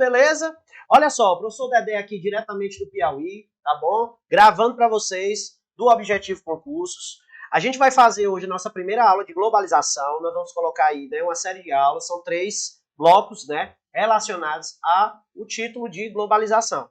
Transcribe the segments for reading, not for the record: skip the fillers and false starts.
beleza? Olha só, o professor Dedé aqui diretamente do Piauí, tá bom? Gravando para vocês do Objetivo Concursos. A gente vai fazer hoje a nossa primeira aula de globalização. Nós vamos colocar aí, né, uma série de aulas, são 3 blocos, né, relacionados ao título de globalização.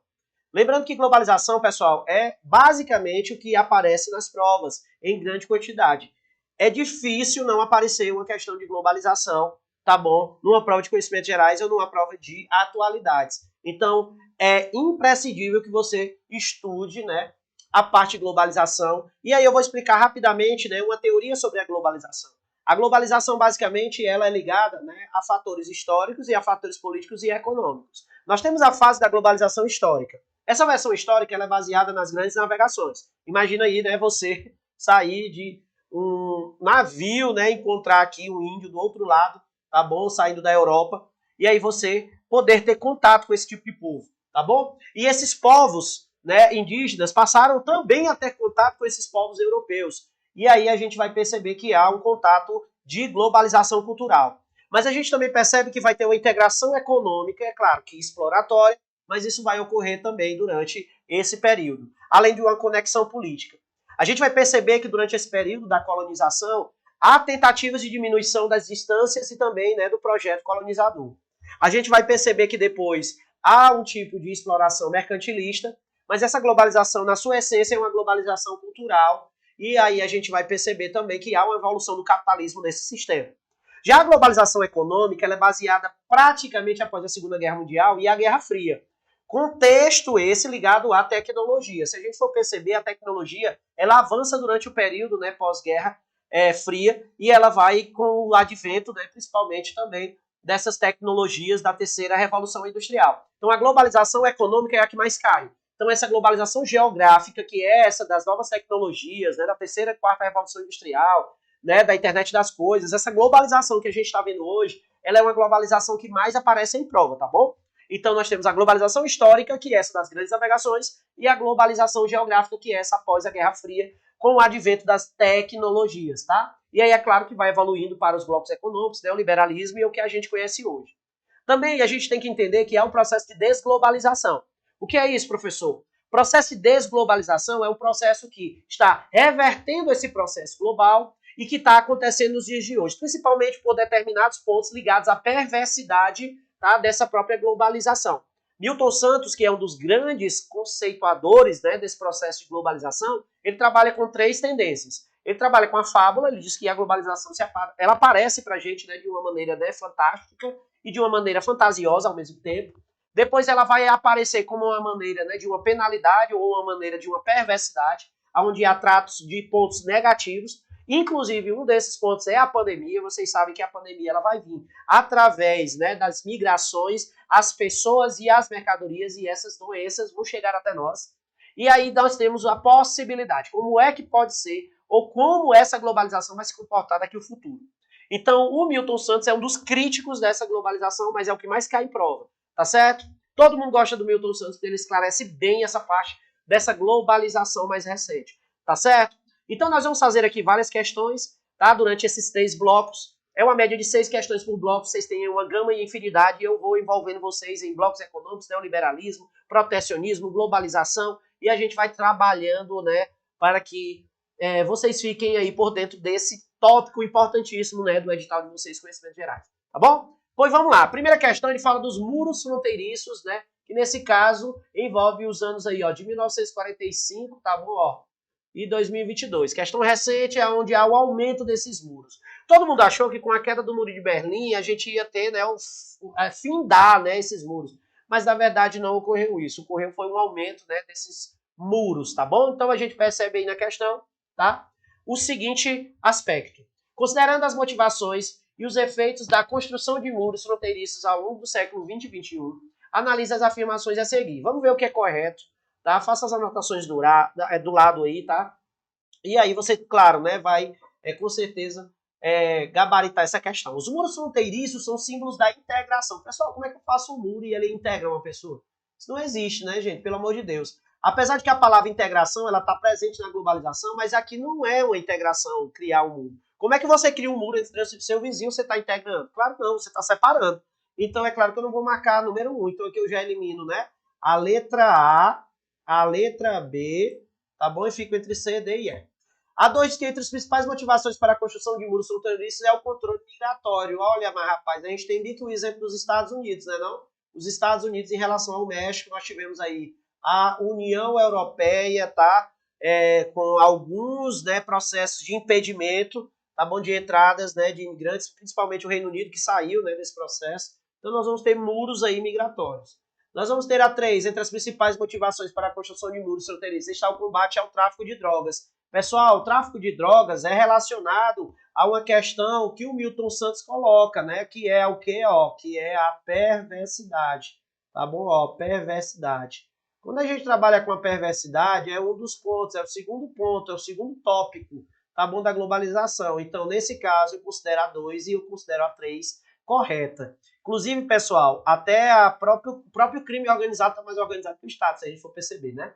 Lembrando que globalização, pessoal, é basicamente o que aparece nas provas em grande quantidade. É difícil não aparecer uma questão de globalização, tá bom? Numa prova de conhecimentos gerais ou numa prova de atualidades. Então, é imprescindível que você estude, né, a parte de globalização. E aí eu vou explicar rapidamente, né, uma teoria sobre a globalização. A globalização, basicamente, ela é ligada, né, a fatores históricos e a fatores políticos e econômicos. Nós temos a fase da globalização histórica. Essa versão histórica ela é baseada nas grandes navegações. Imagina aí, né, você sair de um navio, né, encontrar aqui um índio do outro lado, tá bom? Saindo da Europa, e aí você poder ter contato com esse tipo de povo, tá bom? E esses povos, né, indígenas passaram também a ter contato com esses povos europeus. E aí a gente vai perceber que há um contato de globalização cultural. Mas a gente também percebe que vai ter uma integração econômica, é claro que exploratória, mas isso vai ocorrer também durante esse período, além de uma conexão política. A gente vai perceber que durante esse período da colonização, há tentativas de diminuição das distâncias e também, né, do projeto colonizador. A gente vai perceber que depois há um tipo de exploração mercantilista, mas essa globalização, na sua essência, é uma globalização cultural, e aí a gente vai perceber também que há uma evolução do capitalismo nesse sistema. Já a globalização econômica ela é baseada praticamente após a Segunda Guerra Mundial e a Guerra Fria. Contexto esse ligado à tecnologia. Se a gente for perceber, a tecnologia ela avança durante o período, né, pós-guerra fria e ela vai com o advento, né, principalmente também dessas tecnologias da terceira revolução industrial. Então a globalização econômica é a que mais cai. Então essa globalização geográfica, que é essa das novas tecnologias, né, da terceira e quarta revolução industrial, né, da internet das coisas, essa globalização que a gente está vendo hoje, ela é uma globalização que mais aparece em prova, tá bom? Então nós temos a globalização histórica, que é essa das grandes navegações, e a globalização geográfica, que é essa após a Guerra Fria, com o advento das tecnologias, tá? E aí é claro que vai evoluindo para os blocos econômicos, né, o liberalismo e o que a gente conhece hoje. Também a gente tem que entender que há um processo de desglobalização. O que é isso, professor? O processo de desglobalização é um processo que está revertendo esse processo global e que está acontecendo nos dias de hoje, principalmente por determinados pontos ligados à perversidade, tá, dessa própria globalização. Milton Santos, que é um dos grandes conceituadores, né, desse processo de globalização, ele trabalha com 3 tendências. Ele trabalha com a fábula, ele diz que a globalização ela aparece para a gente, né, de uma maneira, né, fantástica e de uma maneira fantasiosa ao mesmo tempo. Depois ela vai aparecer como uma maneira, né, de uma penalidade ou uma maneira de uma perversidade, onde há tratos de pontos negativos. Inclusive, um desses pontos é a pandemia. Vocês sabem que a pandemia ela vai vir através, né, das migrações, as pessoas e as mercadorias, e essas doenças vão chegar até nós. E aí nós temos a possibilidade, como é que pode ser, ou como essa globalização vai se comportar daqui no futuro. Então, o Milton Santos é um dos críticos dessa globalização, mas é o que mais cai em prova, tá certo? Todo mundo gosta do Milton Santos, porque ele esclarece bem essa parte dessa globalização mais recente, tá certo? Então nós vamos fazer aqui várias questões, tá? Durante esses 3 blocos. É uma média de 6 questões por bloco, vocês têm uma gama e infinidade, e eu vou envolvendo vocês em blocos econômicos, neoliberalismo, protecionismo, globalização, e a gente vai trabalhando, né, para que vocês fiquem aí por dentro desse tópico importantíssimo, né, do edital de vocês, conhecimentos gerais, tá bom? Pois vamos lá. A primeira questão, ele fala dos muros fronteiriços, né, que nesse caso envolve os anos aí, ó, de 1945, tá bom, ó, e 2022. Questão recente é onde há o aumento desses muros. Todo mundo achou que com a queda do muro de Berlim a gente ia ter, né, findar, né, esses muros. Mas na verdade não ocorreu isso. Ocorreu foi um aumento, né, desses muros, tá bom? Então a gente percebe aí na questão, tá? O seguinte aspecto. Considerando as motivações e os efeitos da construção de muros fronteiriços ao longo do século 20 e 21, analise as afirmações a seguir. Vamos ver o que é correto. Tá? Faça as anotações do lado aí, tá? E aí você, claro, né, vai com certeza gabaritar essa questão. Os muros fronteiriços são símbolos da integração. Pessoal, como é que eu faço um muro e ele integra uma pessoa? Isso não existe, né, gente? Pelo amor de Deus. Apesar de que a palavra integração, ela está presente na globalização, mas aqui não é uma integração criar um muro. Como é que você cria um muro entre o seu vizinho e você está integrando? Claro que não, você está separando. Então é claro que eu não vou marcar número 1, então aqui eu já elimino, né? A letra A, a letra B, tá bom? E fico entre C, D e E. A 2, que entre as principais motivações para a construção de muros fronteiriços é o controle migratório. Olha, mas rapaz, a gente tem dito o exemplo dos Estados Unidos, né não? Os Estados Unidos em relação ao México, nós tivemos aí a União Europeia, tá? Com alguns, né, processos de impedimento, tá bom, de entradas, né, de imigrantes, principalmente o Reino Unido que saiu, né, desse processo. Então nós vamos ter muros aí migratórios. Nós vamos ter a 3, entre as principais motivações para a construção de muros fronteiriços, está o combate ao tráfico de drogas. Pessoal, o tráfico de drogas é relacionado a uma questão que o Milton Santos coloca, né, que é o quê, ó, que é a perversidade, tá bom, ó, perversidade. Quando a gente trabalha com a perversidade, é um dos pontos, é o segundo ponto, é o segundo tópico, tá bom, da globalização. Então, nesse caso, eu considero a 2 e eu considero a 3 correta. Inclusive, pessoal, até o próprio crime organizado está mais organizado que o Estado, se a gente for perceber, né?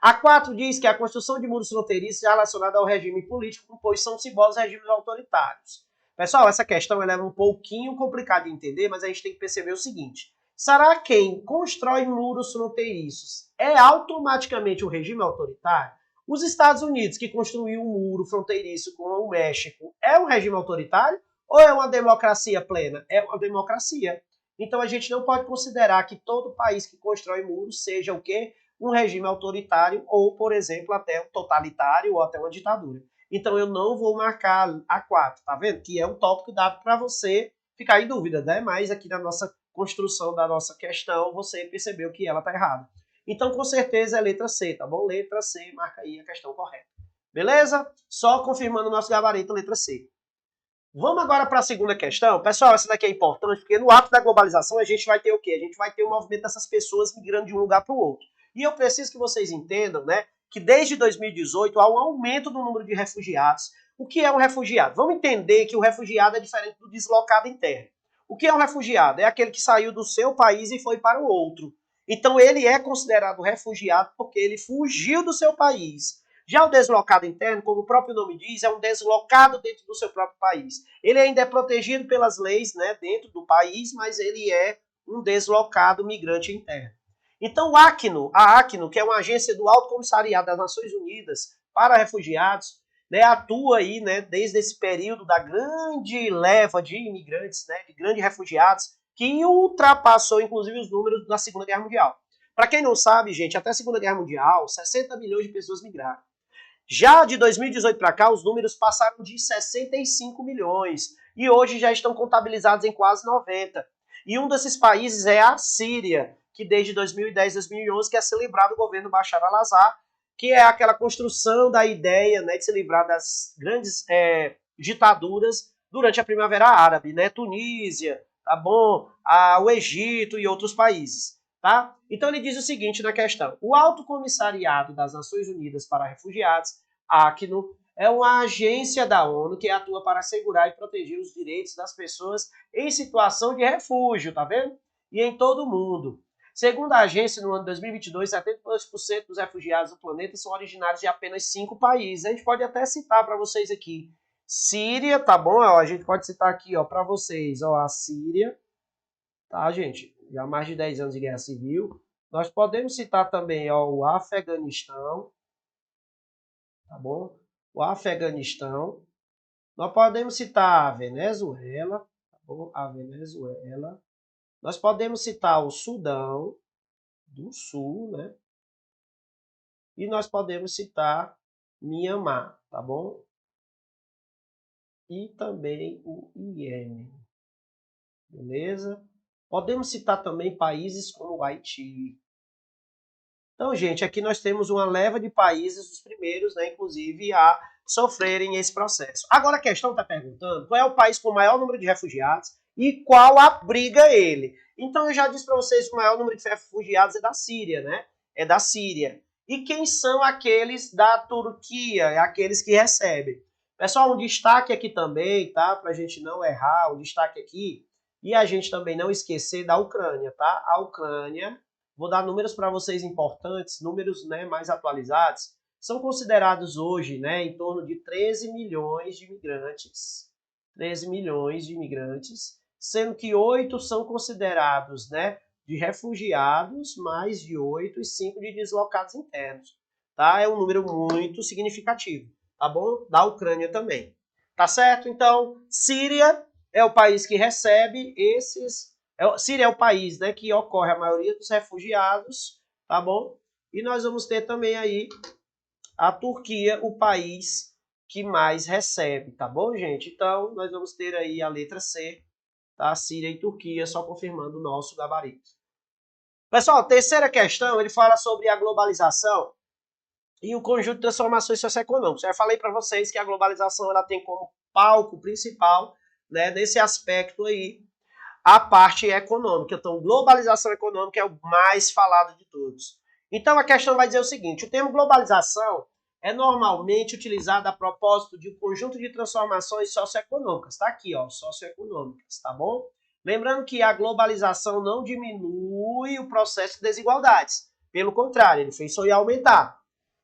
A 4 diz que a construção de muros fronteiriços é relacionada ao regime político, pois são símbolos de regimes autoritários. Pessoal, essa questão ela é um pouquinho complicada de entender, mas a gente tem que perceber o seguinte. Será que quem constrói muros fronteiriços é automaticamente um regime autoritário? Os Estados Unidos, que construiu um muro fronteiriço com o México, é um regime autoritário ou é uma democracia plena? É uma democracia. Então a gente não pode considerar que todo país que constrói muros seja o quê? Um regime autoritário ou, por exemplo, até um totalitário ou até uma ditadura. Então eu não vou marcar a 4, tá vendo? Que é um tópico dado para você ficar em dúvida, né? Mas aqui na nossa construção da nossa questão, você percebeu que ela tá errada. Então, com certeza é letra C, tá bom? Letra C, marca aí a questão correta. Beleza? Só confirmando o nosso gabarito, letra C. Vamos agora para a segunda questão. Pessoal, essa daqui é importante, porque no ato da globalização a gente vai ter o quê? A gente vai ter o movimento dessas pessoas migrando de um lugar para o outro. E eu preciso que vocês entendam, né, que desde 2018 há um aumento do número de refugiados. O que é um refugiado? Vamos entender que o refugiado é diferente do deslocado interno. O que é um refugiado? É aquele que saiu do seu país e foi para o outro. Então ele é considerado refugiado porque ele fugiu do seu país. Já o deslocado interno, como o próprio nome diz, é um deslocado dentro do seu próprio país. Ele ainda é protegido pelas leis, né, dentro do país, mas ele é um deslocado migrante interno. Então, a ACNUR, que é uma agência do Alto Comissariado das Nações Unidas para Refugiados, né, atua aí, né, desde esse período da grande leva de imigrantes, né, de grandes refugiados, que ultrapassou, inclusive, os números da Segunda Guerra Mundial. Para quem não sabe, gente, até a Segunda Guerra Mundial, 60 milhões de pessoas migraram. Já de 2018 para cá, os números passaram de 65 milhões e hoje já estão contabilizados em quase 90. E um desses países é a Síria, que desde 2010, 2011 quer se livrar do governo Bashar al-Assad, que é aquela construção da ideia, né, de se livrar das grandes ditaduras durante a Primavera Árabe, né, Tunísia, tá bom, o Egito e outros países. Tá? Então ele diz o seguinte na questão: o Alto Comissariado das Nações Unidas para Refugiados, ACNUR, é uma agência da ONU que atua para assegurar e proteger os direitos das pessoas em situação de refúgio, tá vendo? E em todo o mundo. Segundo a agência, no ano de 2022, 72% dos refugiados do planeta são originários de apenas 5 países. A gente pode até citar para vocês aqui. Síria, tá bom? Ó, a gente pode citar aqui, ó, para vocês, ó, a Síria, tá, gente? Já há mais de 10 anos de guerra civil. Nós podemos citar também, ó, o Afeganistão, tá bom? O Afeganistão. Nós podemos citar a Venezuela, tá bom? A Venezuela. Nós podemos citar o Sudão do Sul, né? E nós podemos citar Mianmar, tá bom? E também o Iêmen, beleza? Podemos citar também países como o Haiti. Então, gente, aqui nós temos uma leva de países, os primeiros, né, inclusive, a sofrerem esse processo. Agora a questão está perguntando qual é o país com o maior número de refugiados e qual abriga ele. Então, eu já disse para vocês que o maior número de refugiados é da Síria, né? É da Síria. E quem são aqueles da Turquia? É aqueles que recebem. Pessoal, um destaque aqui também, tá? Para a gente não errar, um destaque aqui. E a gente também não esquecer da Ucrânia, tá? A Ucrânia, vou dar números para vocês importantes, números, né, mais atualizados. São considerados hoje, né, em torno de 13 milhões de imigrantes. 13 milhões de imigrantes, sendo que 8 são considerados, né, de refugiados, mais de 8 e 5 de deslocados internos. Tá? É um número muito significativo, tá bom? Da Ucrânia também. Tá certo? Então, Síria é o país que recebe esses... Síria é o país, né, que ocorre a maioria dos refugiados, tá bom? E nós vamos ter também aí a Turquia, o país que mais recebe, tá bom, gente? Então, nós vamos ter aí a letra C, tá? Síria e Turquia, só confirmando o nosso gabarito. Pessoal, terceira questão, ele fala sobre a globalização e o conjunto de transformações socioeconômicas. Já falei para vocês que a globalização ela tem como palco principal, né, nesse aspecto aí, a parte econômica. Então, globalização econômica é o mais falado de todos. Então, a questão vai dizer o seguinte, o termo globalização é normalmente utilizado a propósito de um conjunto de transformações socioeconômicas. Está aqui, ó, socioeconômicas, tá bom? Lembrando que a globalização não diminui o processo de desigualdades. Pelo contrário, ele fez só aumentar.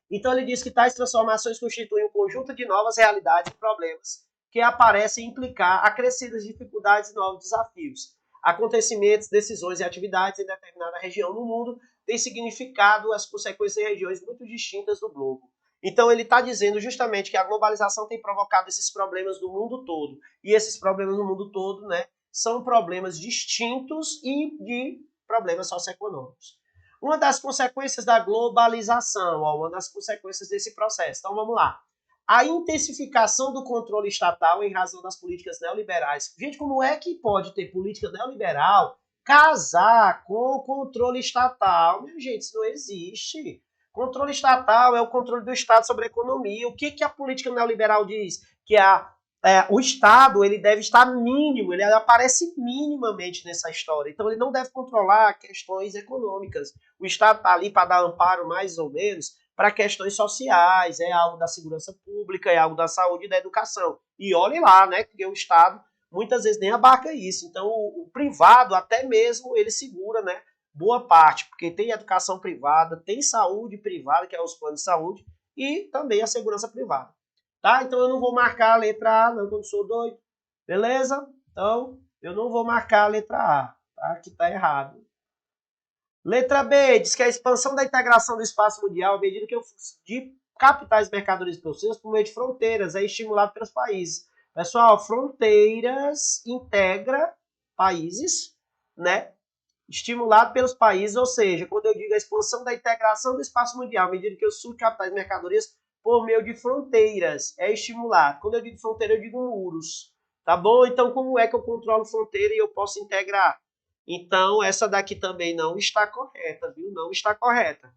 Então, ele diz que tais transformações constituem um conjunto de novas realidades e problemas que aparecem implicar acrescidas dificuldades e novos desafios. Acontecimentos, decisões e atividades em determinada região no mundo têm significado as consequências em regiões muito distintas do globo. Então, ele está dizendo justamente que a globalização tem provocado esses problemas no mundo todo. E esses problemas no mundo todo, né, são problemas distintos e de problemas socioeconômicos. Uma das consequências da globalização, ó, uma das consequências desse processo. Então, vamos lá. A intensificação do controle estatal em razão das políticas neoliberais. Gente, como é que pode ter política neoliberal casar com o controle estatal? Meu gente, isso não existe. Controle estatal é o controle do Estado sobre a economia. O que a política neoliberal diz? Que o Estado ele deve estar mínimo, ele aparece minimamente nessa história. Então, ele não deve controlar questões econômicas. O Estado está ali para dar amparo, mais ou menos, para questões sociais, é algo da segurança pública, é algo da saúde e da educação. E olhe lá, né, porque o Estado muitas vezes nem abarca isso. Então, o privado, até mesmo, ele segura, né, boa parte, porque tem educação privada, tem saúde privada, que é os planos de saúde, e também a segurança privada. Tá? Então, eu não vou marcar a letra A, não, quando sou doido. Beleza? Então, eu não vou marcar a letra A, tá? Que tá errado. Letra B, diz que a expansão da integração do espaço mundial, à medida que de capitais mercadorias possíveis por meio de fronteiras, é estimulado pelos países. Pessoal, fronteiras integra países, né? Estimulado pelos países, ou seja, quando eu digo a expansão da integração do espaço mundial, à medida que eu subo capitais mercadorias por meio de fronteiras, é estimulado. Quando eu digo fronteira, eu digo muros. Tá bom? Então, como é que eu controlo fronteira e eu posso integrar? Então, essa daqui também não está correta, viu? Não está correta.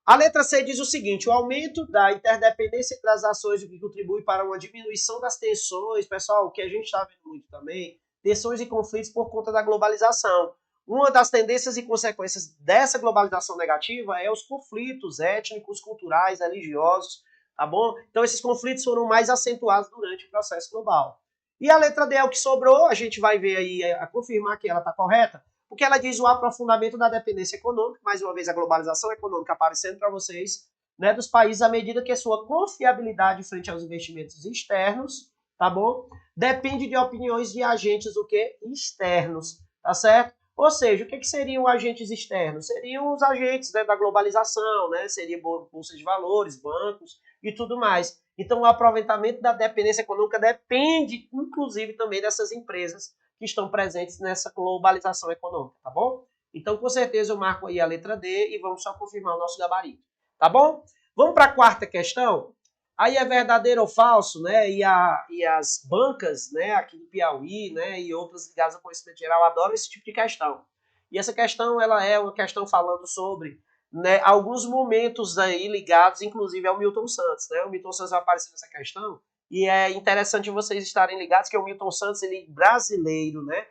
A letra C diz o seguinte, o aumento da interdependência entre as ações, o que contribui para uma diminuição das tensões, pessoal, o que a gente está vendo muito também, tensões e conflitos por conta da globalização. Uma das tendências e consequências dessa globalização negativa é os conflitos étnicos, culturais, religiosos, tá bom? Então, esses conflitos foram mais acentuados durante o processo global. E a letra D é o que sobrou, a gente vai ver aí, a confirmar que ela está correta, porque ela diz o aprofundamento da dependência econômica, mais uma vez a globalização econômica aparecendo para vocês, né, dos países à medida que a sua confiabilidade frente aos investimentos externos, tá bom? Depende de opiniões de agentes o quê? Externos, tá certo? Ou seja, o que seriam agentes externos? Seriam os agentes, né, da globalização, né? Seria bolsa de valores, bancos e tudo mais. Então, o aproveitamento da dependência econômica depende, inclusive, também dessas empresas que estão presentes nessa globalização econômica, tá bom? Então, com certeza, eu marco aí a letra D e vamos só confirmar o nosso gabarito, tá bom? Vamos para a quarta questão. Aí é verdadeiro ou falso, né? E as bancas, né, aqui do Piauí, né, e outras ligadas ao conhecimento geral adoram esse tipo de questão. E essa questão, ela é uma questão falando sobre, né, alguns momentos aí ligados, inclusive, ao Milton Santos, né? O Milton Santos vai aparecer nessa questão. E é interessante vocês estarem ligados que o Milton Santos, ele brasileiro, né?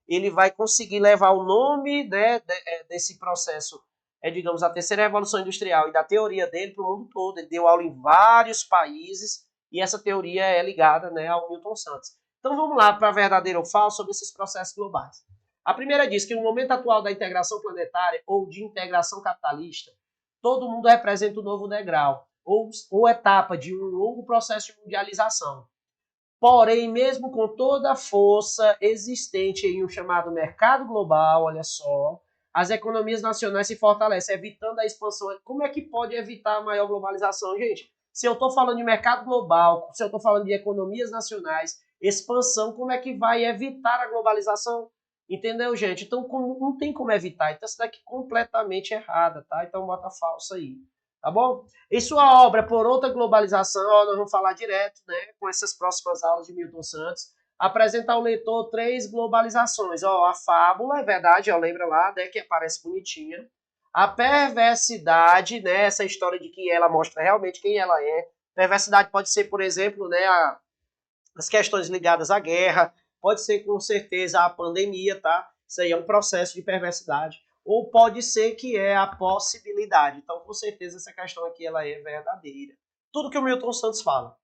Ele vai conseguir levar o nome, né, desse processo, digamos, a terceira revolução industrial e da teoria dele para o mundo todo. Ele deu aula em vários países e essa teoria é ligada, né, ao Milton Santos. Então vamos lá para verdadeiro ou falso sobre esses processos globais. A primeira diz que no momento atual da integração planetária ou de integração capitalista, todo mundo representa um novo degrau ou etapa de um longo processo de mundialização. Porém, mesmo com toda a força existente em um chamado mercado global, olha só, as economias nacionais se fortalecem, evitando a expansão. Como é que pode evitar a maior globalização, gente? Se eu estou falando de mercado global, se eu estou falando de economias nacionais, expansão, como é que vai evitar a globalização? Entendeu, gente? Então, não tem como evitar. Então, isso daqui é completamente errada, tá? Então, bota falso aí. Tá bom? Em sua obra, Por Outra Globalização, ó, nós vamos falar direto, né, com essas próximas aulas de Milton Santos, apresentar ao leitor 3 globalizações. Ó, a fábula, é verdade, ó, lembra lá, né, que aparece bonitinha. A perversidade, né, essa história de que ela mostra realmente quem ela é. Perversidade pode ser, por exemplo, né, as questões ligadas à guerra, pode ser com certeza a pandemia, tá? Isso aí é um processo de perversidade. Ou pode ser que é a possibilidade. Então, com certeza, essa questão aqui ela é verdadeira. Tudo que o Milton Santos fala.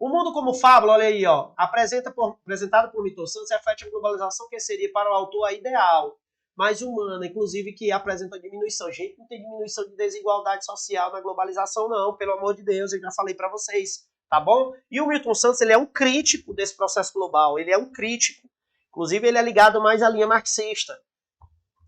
O mundo como fábula, olha aí, ó, apresentado por Milton Santos, reflete a globalização que seria para o autor a ideal, mais humana, inclusive que apresenta diminuição. Gente, não tem diminuição de desigualdade social na globalização, não, pelo amor de Deus, eu já falei para vocês, tá bom? E o Milton Santos, ele é um crítico desse processo global, ele é um crítico. Inclusive, ele é ligado mais à linha marxista.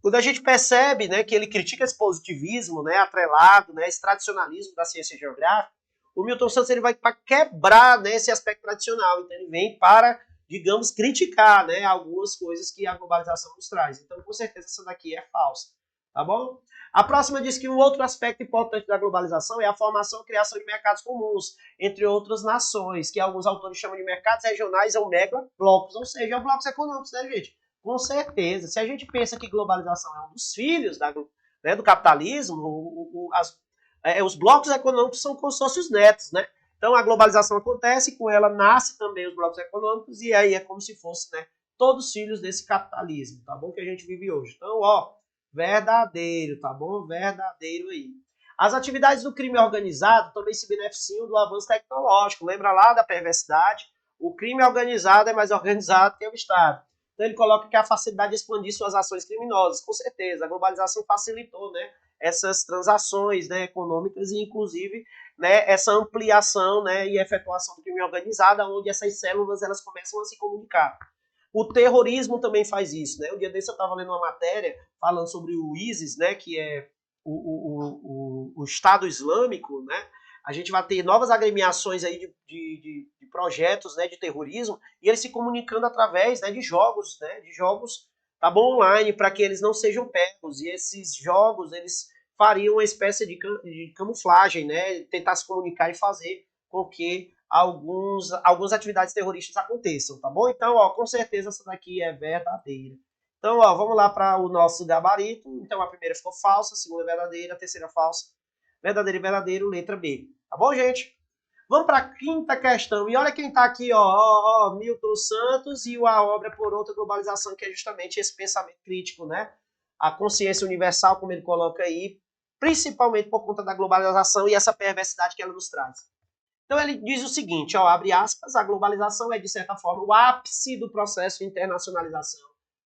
Quando a gente percebe, né, que ele critica esse positivismo, né, atrelado, né, esse tradicionalismo da ciência geográfica, o Milton Santos ele vai para quebrar, né, esse aspecto tradicional. Então ele vem para, digamos, criticar, né, algumas coisas que a globalização nos traz. Então, com certeza, essa daqui é falsa. Tá bom? A próxima diz que um outro aspecto importante da globalização é a formação e criação de mercados comuns entre outras nações, que alguns autores chamam de mercados regionais ou megablocos, ou seja, blocos econômicos, né, gente? Com certeza. Se a gente pensa que globalização é um dos filhos né, do capitalismo, os blocos econômicos são consórcios netos, né? Então a globalização acontece, com ela nasce também os blocos econômicos, e aí é como se fosse, né, todos filhos desse capitalismo, tá bom? Que a gente vive hoje. Então, ó, verdadeiro, tá bom? Verdadeiro aí. As atividades do crime organizado também se beneficiam do avanço tecnológico. Lembra lá da perversidade? O crime organizado é mais organizado que o Estado. Então ele coloca que a facilidade de expandir suas ações criminosas. Com certeza, a globalização facilitou, né, essas transações, né, econômicas e, inclusive, né, essa ampliação, né, e efetuação do crime organizado, onde essas células elas começam a se comunicar. O terrorismo também faz isso, né? Um dia desse eu estava lendo uma matéria falando sobre o ISIS, né, que é o Estado Islâmico, né? A gente vai ter novas agremiações aí de projetos, né, de terrorismo, e eles se comunicando através, né, de jogos, tá bom, online, para que eles não sejam pegos. E esses jogos, eles fariam uma espécie de camuflagem, né, tentar se comunicar e fazer com que algumas atividades terroristas aconteçam, tá bom? Então, ó, com certeza essa daqui é verdadeira. Então, ó, vamos lá para o nosso gabarito. Então, a primeira ficou falsa, a segunda é verdadeira, a terceira falsa. Verdadeiro e verdadeiro, letra B. Tá bom, gente? Vamos para a quinta questão. E olha quem está aqui, ó, Milton Santos e a obra Por Outra Globalização, que é justamente esse pensamento crítico, né? A consciência universal, como ele coloca aí, principalmente por conta da globalização e essa perversidade que ela nos traz. Então ele diz o seguinte, ó, abre aspas, a globalização é, de certa forma, o ápice do processo de internacionalização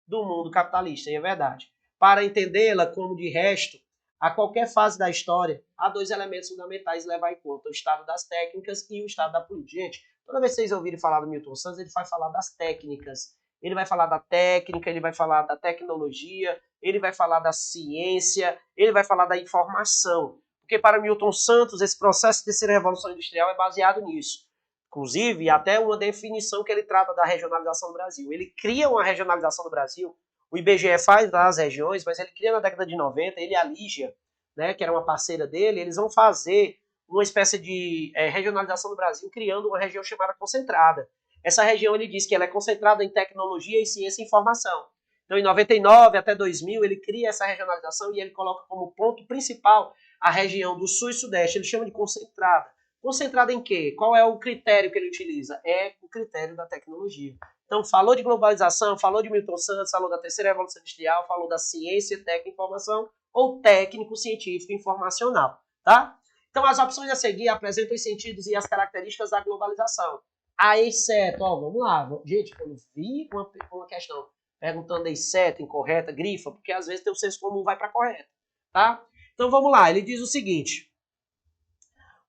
do mundo capitalista, e é verdade. Para entendê-la, como de resto, a qualquer fase da história, há dois elementos fundamentais a levar em conta, o estado das técnicas e o estado da política. Gente, toda vez que vocês ouvirem falar do Milton Santos, ele vai falar das técnicas. Ele vai falar da técnica, ele vai falar da tecnologia, ele vai falar da ciência, ele vai falar da informação. Porque para Milton Santos, esse processo de terceira revolução industrial é baseado nisso. Inclusive, até uma definição que ele trata da regionalização do Brasil. Ele cria uma regionalização do Brasil. O IBGE faz as regiões, mas ele cria na década de 90, ele e a Lígia, né, que era uma parceira dele, eles vão fazer uma espécie de regionalização do Brasil, criando uma região chamada concentrada. Essa região, ele diz que ela é concentrada em tecnologia e ciência e informação. Então, em 99 até 2000, ele cria essa regionalização e ele coloca como ponto principal a região do Sul e Sudeste. Ele chama de concentrada. Concentrada em quê? Qual é o critério que ele utiliza? É o critério da tecnologia. Então, falou de globalização, falou de Milton Santos, falou da terceira revolução industrial, falou da ciência, técnica e informação, ou técnico, científico e informacional, tá? Então, as opções a seguir apresentam os sentidos e as características da globalização. A exceto, ó, vamos lá. Gente, quando vi uma questão perguntando exceto, incorreta, grifa, porque às vezes tem o senso comum vai para correta, tá? Então, vamos lá. Ele diz o seguinte.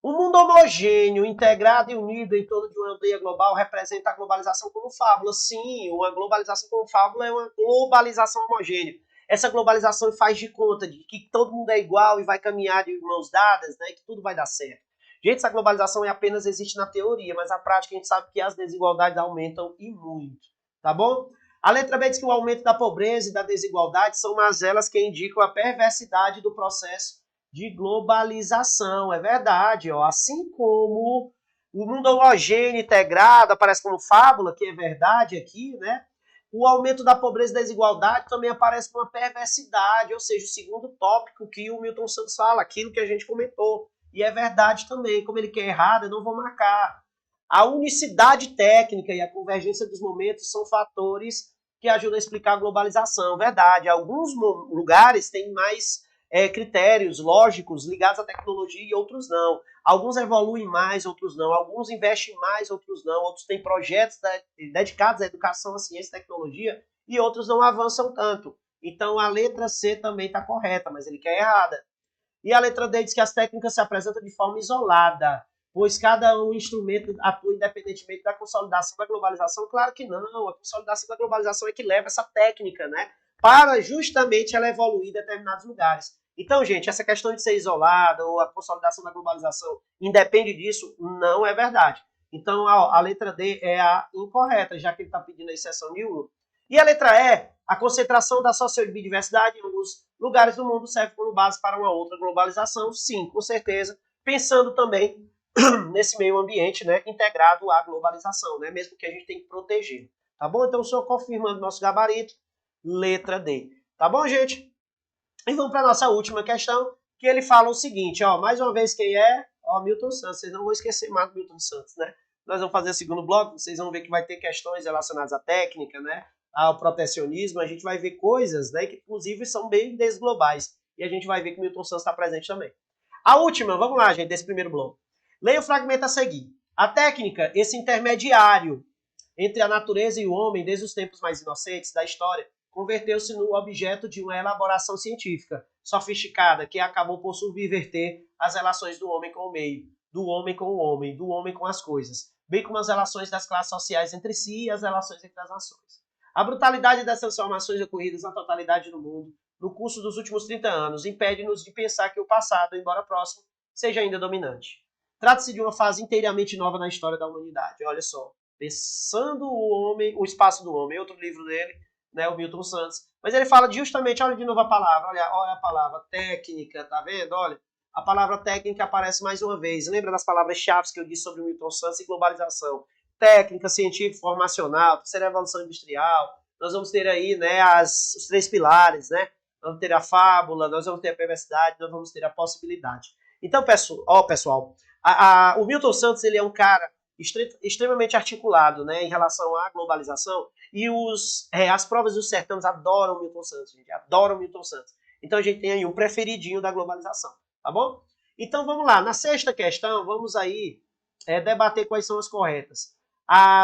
Um mundo homogêneo, integrado e unido em torno de uma aldeia global representa a globalização como fábula. Sim, uma globalização como fábula é uma globalização homogênea. Essa globalização faz de conta de que todo mundo é igual e vai caminhar de mãos dadas, né, que tudo vai dar certo. Gente, essa globalização apenas existe na teoria, mas na prática a gente sabe que as desigualdades aumentam e muito, tá bom? A letra B diz que o aumento da pobreza e da desigualdade são mazelas que indicam a perversidade do processo de globalização. É verdade, ó. Assim como o mundo homogêneo, integrado, aparece como fábula, que é verdade aqui, né? O aumento da pobreza e da desigualdade também aparece como uma perversidade, ou seja, o segundo tópico que o Milton Santos fala, aquilo que a gente comentou. E é verdade também, como ele quer errado, eu não vou marcar. A unicidade técnica e a convergência dos momentos são fatores que ajudam a explicar a globalização. Verdade, alguns lugares têm mais critérios lógicos ligados à tecnologia e outros não. Alguns evoluem mais, outros não. Alguns investem mais, outros não. Outros têm projetos dedicados à educação, à ciência e tecnologia e outros não avançam tanto. Então a letra C também está correta, mas ele quer errada. E a letra D diz que as técnicas se apresentam de forma isolada, pois cada um instrumento atua independentemente da consolidação da globalização. Claro que não, a consolidação da globalização é que leva essa técnica, né, para justamente ela evoluir em determinados lugares. Então, gente, essa questão de ser isolada ou a consolidação da globalização independe disso, não é verdade. Então, a letra D é a incorreta, já que ele está pedindo a exceção de 1. E a letra E, a concentração da sociobiodiversidade em alguns lugares do mundo serve como base para uma outra globalização? Sim, com certeza, pensando também nesse meio ambiente, né, integrado à globalização, né, mesmo que a gente tem que proteger. Tá bom? Então, o senhor confirmando nosso gabarito, letra D. Tá bom, gente? E vamos para a nossa última questão, que ele fala o seguinte, ó, mais uma vez quem é? Ó, Milton Santos. Vocês não vão esquecer mais do Milton Santos, né? Nós vamos fazer o segundo bloco, vocês vão ver que vai ter questões relacionadas à técnica, né, ao protecionismo, a gente vai ver coisas, né, que inclusive são bem desglobais. E a gente vai ver que o Milton Santos está presente também. A última, vamos lá, gente, desse primeiro bloco. Leia o fragmento a seguir. A técnica, esse intermediário entre a natureza e o homem, desde os tempos mais inocentes da história, converteu-se no objeto de uma elaboração científica sofisticada que acabou por subverter as relações do homem com o meio, do homem com o homem, do homem com as coisas, bem como as relações das classes sociais entre si e as relações entre as nações. A brutalidade das transformações ocorridas na totalidade do mundo no curso dos últimos 30 anos impede-nos de pensar que o passado, embora próximo, seja ainda dominante. Trata-se de uma fase inteiramente nova na história da humanidade. Olha só, Pensando o Homem, o Espaço do Homem, outro livro dele, né, o Milton Santos. Mas ele fala justamente, olha de novo a palavra, olha a palavra técnica, tá vendo? Olha, a palavra técnica aparece mais uma vez. Lembra das palavras-chave que eu disse sobre o Milton Santos e globalização? Técnica, científica, formacional, terceira revolução industrial. Nós vamos ter aí, né, os 3 pilares, né? Nós vamos ter a fábula, nós vamos ter a perversidade, nós vamos ter a possibilidade. Então, pessoal, o Milton Santos, ele é um cara extremamente articulado, né, em relação à globalização, e as provas dos sertões adoram o Milton Santos, gente, adoram o Milton Santos. Então a gente tem aí um preferidinho da globalização, tá bom? Então vamos lá, na sexta questão, vamos aí debater quais são as corretas.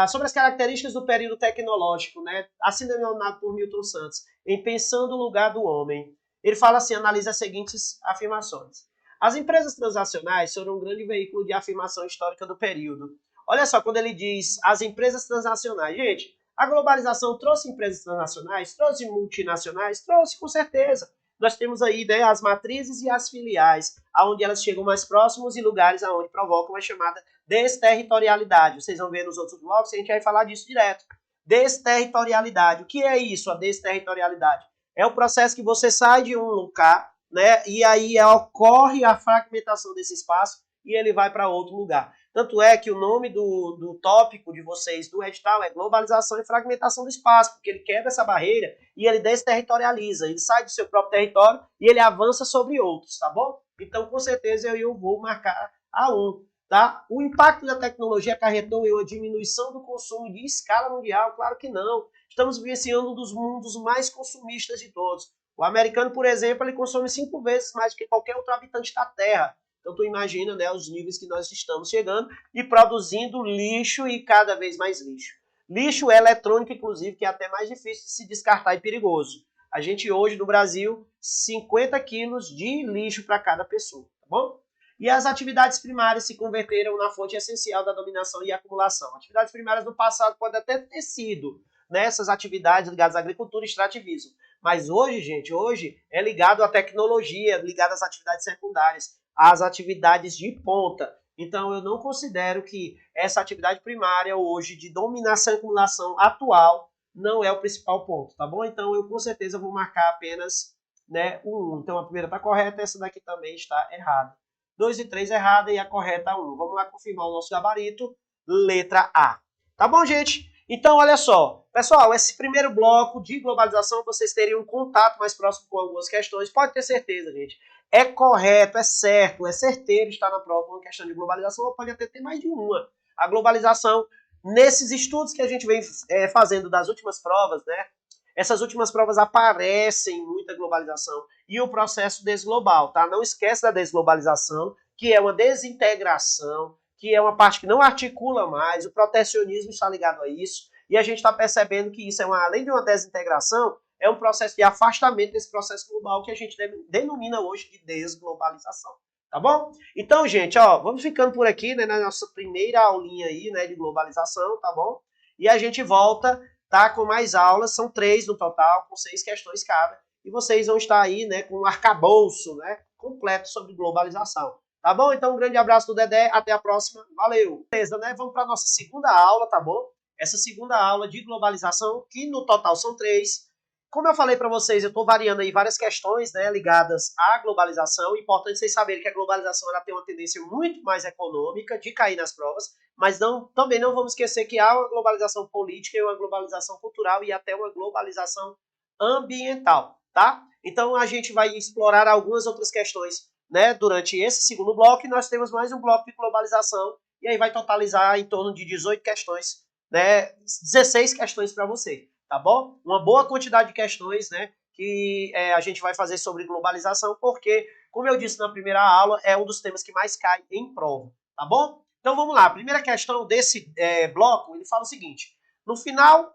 Sobre as características do período tecnológico, né, assim denominado por Milton Santos, em Pensando o Lugar do Homem. Ele fala assim, analisa as seguintes afirmações. As empresas transacionais foram um grande veículo de afirmação histórica do período. Olha só, quando ele diz as empresas transnacionais, gente, a globalização trouxe empresas transnacionais, trouxe multinacionais, trouxe com certeza. Nós temos aí, né, as matrizes e as filiais, aonde elas chegam mais próximos e lugares aonde provocam a chamada desterritorialidade. Vocês vão ver nos outros blocos, a gente vai falar disso direto. Desterritorialidade. O que é isso, a desterritorialidade? É o processo que você sai de um lugar, né, e aí ocorre a fragmentação desse espaço e ele vai para outro lugar. Tanto é que o nome do tópico de vocês do edital é globalização e fragmentação do espaço, porque ele quebra essa barreira e ele desterritorializa, ele sai do seu próprio território e ele avança sobre outros, tá bom? Então, com certeza, eu vou marcar a 1, tá? O impacto da tecnologia acarretou em uma diminuição do consumo de escala mundial? Claro que não. Estamos vivenciando um dos mundos mais consumistas de todos. O americano, por exemplo, ele consome 5 vezes mais do que qualquer outro habitante da Terra. Então, tu imagina, né, os níveis que nós estamos chegando e produzindo lixo e cada vez mais lixo. Lixo eletrônico, inclusive, que é até mais difícil de se descartar e perigoso. A gente hoje, no Brasil, 50 quilos de lixo para cada pessoa, tá bom? E as atividades primárias se converteram na fonte essencial da dominação e acumulação. Atividades primárias no passado podem até ter sido nessas atividades ligadas à agricultura e extrativismo. Mas hoje, gente, hoje é ligado à tecnologia, ligado às atividades secundárias, às atividades de ponta. Então, eu não considero que essa atividade primária hoje de dominação e acumulação atual não é o principal ponto, tá bom? Então, eu com certeza vou marcar apenas, né, o 1. Então, a primeira está correta, essa daqui também está errada. 2 e 3 errada e a correta 1. Vamos lá confirmar o nosso gabarito. Letra A. Tá bom, gente? Então, olha só. Pessoal, esse primeiro bloco de globalização, vocês teriam um contato mais próximo com algumas questões. Pode ter certeza, gente. É correto, é certo, é certeiro estar na prova uma questão de globalização, ou pode até ter mais de uma. A globalização, nesses estudos que a gente vem fazendo das últimas provas, né? Essas últimas provas aparecem muita globalização e o processo desglobal, tá? Não esquece da desglobalização, que é uma desintegração, que é uma parte que não articula mais, o protecionismo está ligado a isso, e a gente está percebendo que isso além de uma desintegração, é um processo de afastamento desse processo global que a gente denomina hoje de desglobalização. Tá bom? Então, gente, ó, vamos ficando por aqui, né, na nossa primeira aulinha aí, né, de globalização, tá bom? E a gente volta, tá, com mais aulas, são 3 no total, com 6 questões cada, e vocês vão estar aí, né, com um arcabouço, né, completo sobre globalização. Tá bom? Então, um grande abraço do Dedé, até a próxima, valeu! Beleza, né? Vamos para a nossa segunda aula, tá bom? Essa segunda aula de globalização, que no total são 3. Como eu falei para vocês, eu estou variando aí várias questões, né, ligadas à globalização. Importante vocês saberem que a globalização ela tem uma tendência muito mais econômica de cair nas provas, mas também não vamos esquecer que há uma globalização política e uma globalização cultural e até uma globalização ambiental, tá? Então a gente vai explorar algumas outras questões, né, durante esse segundo bloco, e nós temos mais um bloco de globalização, e aí vai totalizar em torno de 18 questões, né, 16 questões para você. Tá bom? Uma boa quantidade de questões, né, que a gente vai fazer sobre globalização, porque, como eu disse na primeira aula, é um dos temas que mais cai em prova, tá bom? Então vamos lá, a primeira questão desse bloco, ele fala o seguinte: no final,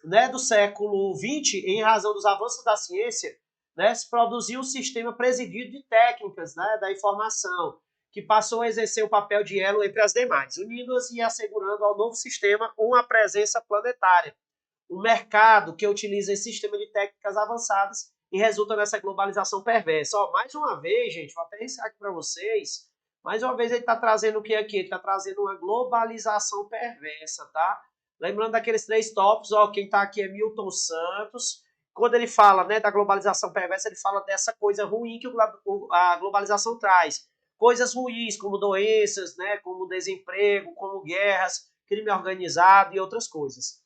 né, do século XX, em razão dos avanços da ciência, né, se produziu um sistema presidido de técnicas, né, da informação, que passou a exercer o papel de elo entre as demais, unindo-as e assegurando ao novo sistema uma presença planetária. Um mercado que utiliza esse sistema de técnicas avançadas e resulta nessa globalização perversa. Ó, mais uma vez, gente, vou até ensinar aqui para vocês, mais uma vez ele está trazendo o que aqui? Ele está trazendo uma globalização perversa, tá? Lembrando daqueles 3 tópicos, ó, quem está aqui é Milton Santos. Quando ele fala, né, da globalização perversa, ele fala dessa coisa ruim que a globalização traz. Coisas ruins, como doenças, né, como desemprego, como guerras, crime organizado e outras coisas.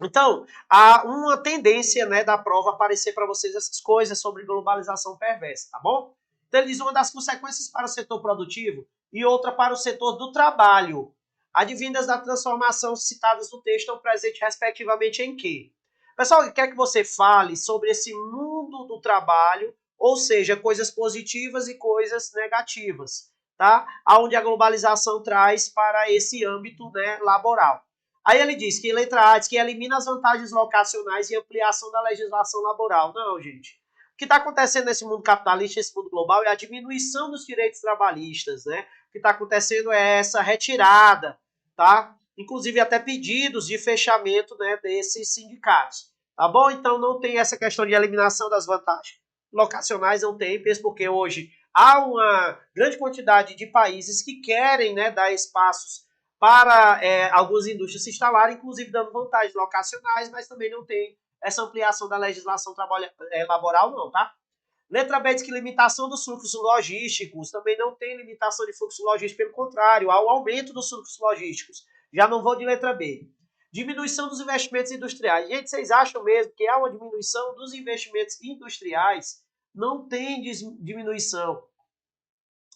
Então, há uma tendência, né, da prova aparecer para vocês essas coisas sobre globalização perversa, tá bom? Então, ele diz uma das consequências para o setor produtivo e outra para o setor do trabalho. Advindas da transformação citadas no texto estão presentes respectivamente em quê? Pessoal, quer que você fale sobre esse mundo do trabalho, ou seja, coisas positivas e coisas negativas, tá? Onde a globalização traz para esse âmbito, né, laboral. Aí ele diz que, letra A, diz que elimina as vantagens locacionais e ampliação da legislação laboral. Não, gente. O que está acontecendo nesse mundo capitalista, nesse mundo global, é a diminuição dos direitos trabalhistas, né? O que está acontecendo é essa retirada, tá? Inclusive até pedidos de fechamento, né, desses sindicatos. Tá bom? Então não tem essa questão de eliminação das vantagens locacionais, não tem, porque hoje há uma grande quantidade de países que querem, né, dar espaços para algumas indústrias se instalarem, inclusive dando vantagens locacionais, mas também não tem essa ampliação da legislação laboral, não, tá? Letra B diz que limitação dos fluxos logísticos, também não tem limitação de fluxo logístico, pelo contrário, há o aumento dos fluxos logísticos. Já não vou de letra B. Diminuição dos investimentos industriais. Gente, vocês acham mesmo que há uma diminuição dos investimentos industriais? Não tem diminuição.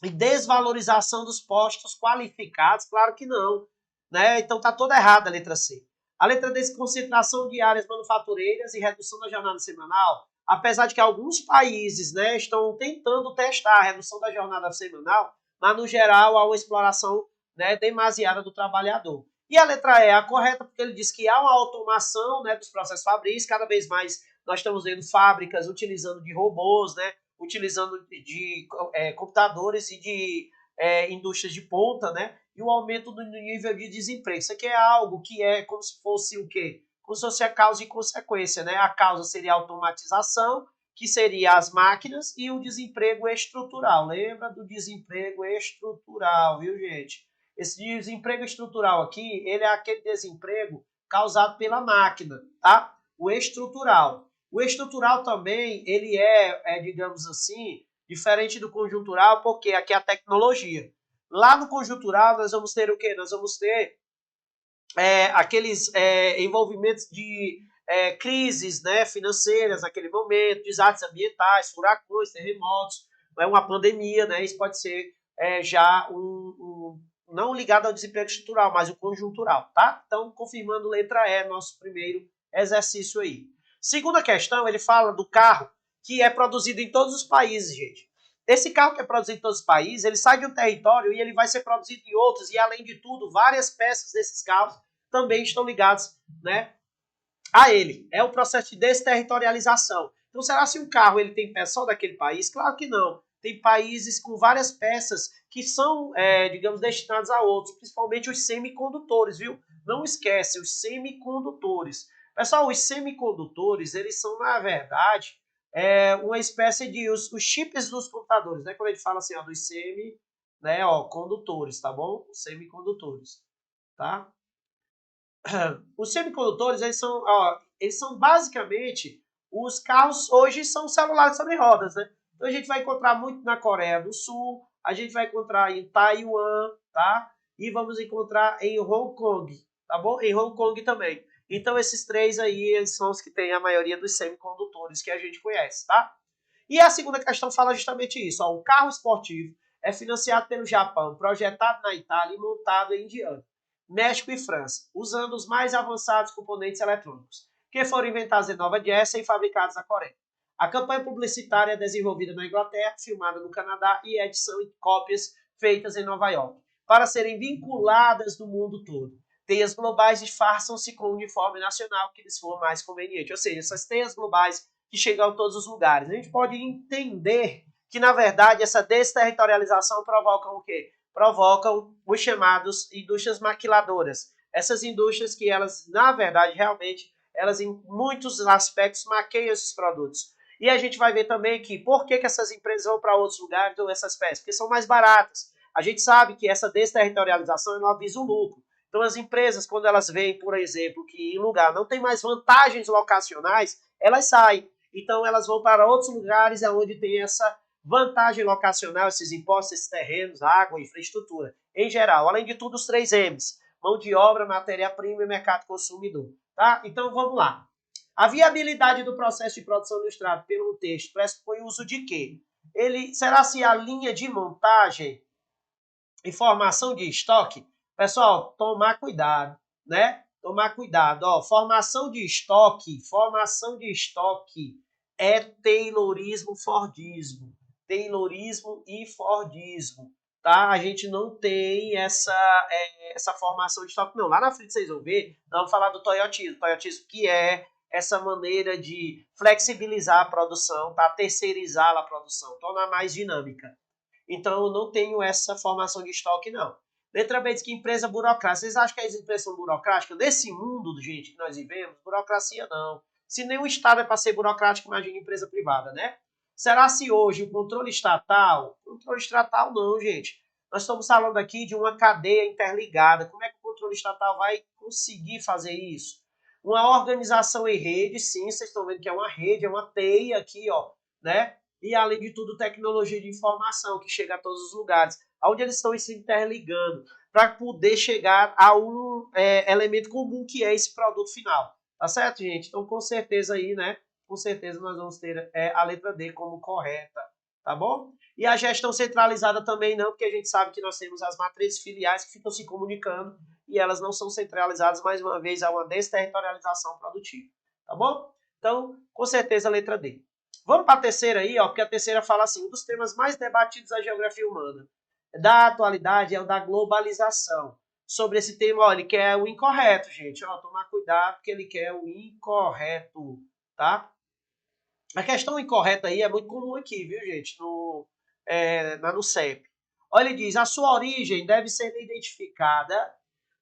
E desvalorização dos postos qualificados? Claro que não. Né? Então está toda errada a letra C. A letra D, concentração de áreas manufatureiras e redução da jornada semanal. Apesar de que alguns países, né, estão tentando testar a redução da jornada semanal, mas no geral há uma exploração, né, demasiada do trabalhador. E a letra E é a correta, porque ele diz que há uma automação, né, dos processos fabris, cada vez mais nós estamos vendo fábricas utilizando de robôs, né, utilizando de computadores e de indústrias de ponta, né? E o aumento do nível de desemprego. Isso aqui é algo que é como se fosse o quê? Como se fosse a causa e consequência, né? A causa seria a automatização, que seria as máquinas, e o desemprego estrutural. Lembra do desemprego estrutural, viu, gente? Esse desemprego estrutural aqui, ele é aquele desemprego causado pela máquina, tá? O estrutural. O estrutural também, ele digamos assim, diferente do conjuntural, porque aqui é a tecnologia. Lá no conjuntural, nós vamos ter o quê? Nós vamos ter aqueles envolvimentos de crises, né, financeiras naquele momento, desastres ambientais, furacões, terremotos, uma pandemia, né, isso pode ser já não ligado ao desemprego estrutural, mas o conjuntural, tá? Então, confirmando letra E, nosso primeiro exercício aí. Segunda questão, ele fala do carro que é produzido em todos os países, gente. Esse carro que é produzido em todos os países, ele sai de um território e ele vai ser produzido em outros, e além de tudo, várias peças desses carros também estão ligados, né, a ele. É o processo de desterritorialização. Então, será se um carro ele tem peça só daquele país? Claro que não. Tem países com várias peças que são, digamos, destinadas a outros, principalmente os semicondutores, viu? Não esquece, os semicondutores. Pessoal, os semicondutores, eles são, na verdade, uma espécie de os chips dos computadores, né? Quando a gente fala assim, ó, dos condutores, tá bom? Os semicondutores, tá? Os semicondutores, eles são basicamente, os carros hoje são celulares sobre rodas, né? Então a gente vai encontrar muito na Coreia do Sul, a gente vai encontrar em Taiwan, tá? E vamos encontrar em Hong Kong, tá bom? Em Hong Kong também. Então esses três aí, eles são os que têm a maioria dos semicondutores que a gente conhece, tá? E a segunda questão fala justamente isso, ó, o carro esportivo é financiado pelo Japão, projetado na Itália e montado em Indiana, México e França, usando os mais avançados componentes eletrônicos, que foram inventados em Nova Jersey e fabricados na Coreia. A campanha publicitária é desenvolvida na Inglaterra, filmada no Canadá e edição em cópias feitas em Nova York, para serem vinculadas no mundo todo. Teias globais disfarçam-se com o uniforme nacional que lhes for mais conveniente. Ou seja, essas teias globais que chegam a todos os lugares. A gente pode entender que, na verdade, essa desterritorialização provoca o quê? Provocam os chamados indústrias maquiladoras. Essas indústrias que elas, na verdade, realmente, elas em muitos aspectos maqueiam esses produtos. E a gente vai ver também que por que essas empresas vão para outros lugares ou essas peças? Porque são mais baratas. A gente sabe que essa desterritorialização não visa o lucro. Então as empresas, quando elas veem, por exemplo, que em lugar não tem mais vantagens locacionais, elas saem. Então elas vão para outros lugares onde tem essa vantagem locacional, esses impostos, esses terrenos, água, infraestrutura. Em geral, além de tudo, os 3 M's. Mão de obra, matéria-prima e mercado consumidor. Tá? Então vamos lá. A viabilidade do processo de produção ilustrado pelo texto pressupõe o uso de quê? Será se a linha de montagem e formação de estoque? Pessoal, tomar cuidado, né? Tomar cuidado, ó, formação de estoque é taylorismo, fordismo. Taylorismo e fordismo, tá? A gente não tem essa formação de estoque, não. Lá na frente vocês vão ver, nós vamos falar do toyotismo. Toyotismo que é essa maneira de flexibilizar a produção, tá? Terceirizar a produção, tornar mais dinâmica. Então, eu não tenho essa formação de estoque, não. Letra B diz que empresa burocrática. Vocês acham que as empresas são burocráticas? Nesse mundo, gente, que nós vivemos, burocracia não. Se nem o Estado é para ser burocrático, imagina empresa privada, né? Será se hoje o controle estatal? Controle estatal não, gente. Nós estamos falando aqui de uma cadeia interligada. Como é que o controle estatal vai conseguir fazer isso? Uma organização em rede, sim, vocês estão vendo que é uma rede, é uma teia aqui, ó, né? E, além de tudo, tecnologia de informação que chega a todos os lugares, onde eles estão se interligando para poder chegar a um elemento comum que é esse produto final. Tá certo, gente? Então, com certeza aí, né? Com certeza nós vamos ter a letra D como correta, tá bom? E a gestão centralizada também não, porque a gente sabe que nós temos as matrizes filiais que ficam se comunicando e elas não são centralizadas, mais uma vez, há uma desterritorialização produtiva, tá bom? Então, com certeza, a letra D. Vamos para a terceira aí, ó, porque a terceira fala assim, um dos temas mais debatidos da geografia humana da atualidade é o da globalização. Sobre esse tema, ó, ele quer o incorreto, gente. Ó, tomar cuidado porque ele quer o incorreto, tá? A questão incorreta aí é muito comum aqui, viu, gente? No CEP. Olha, ele diz, a sua origem deve ser identificada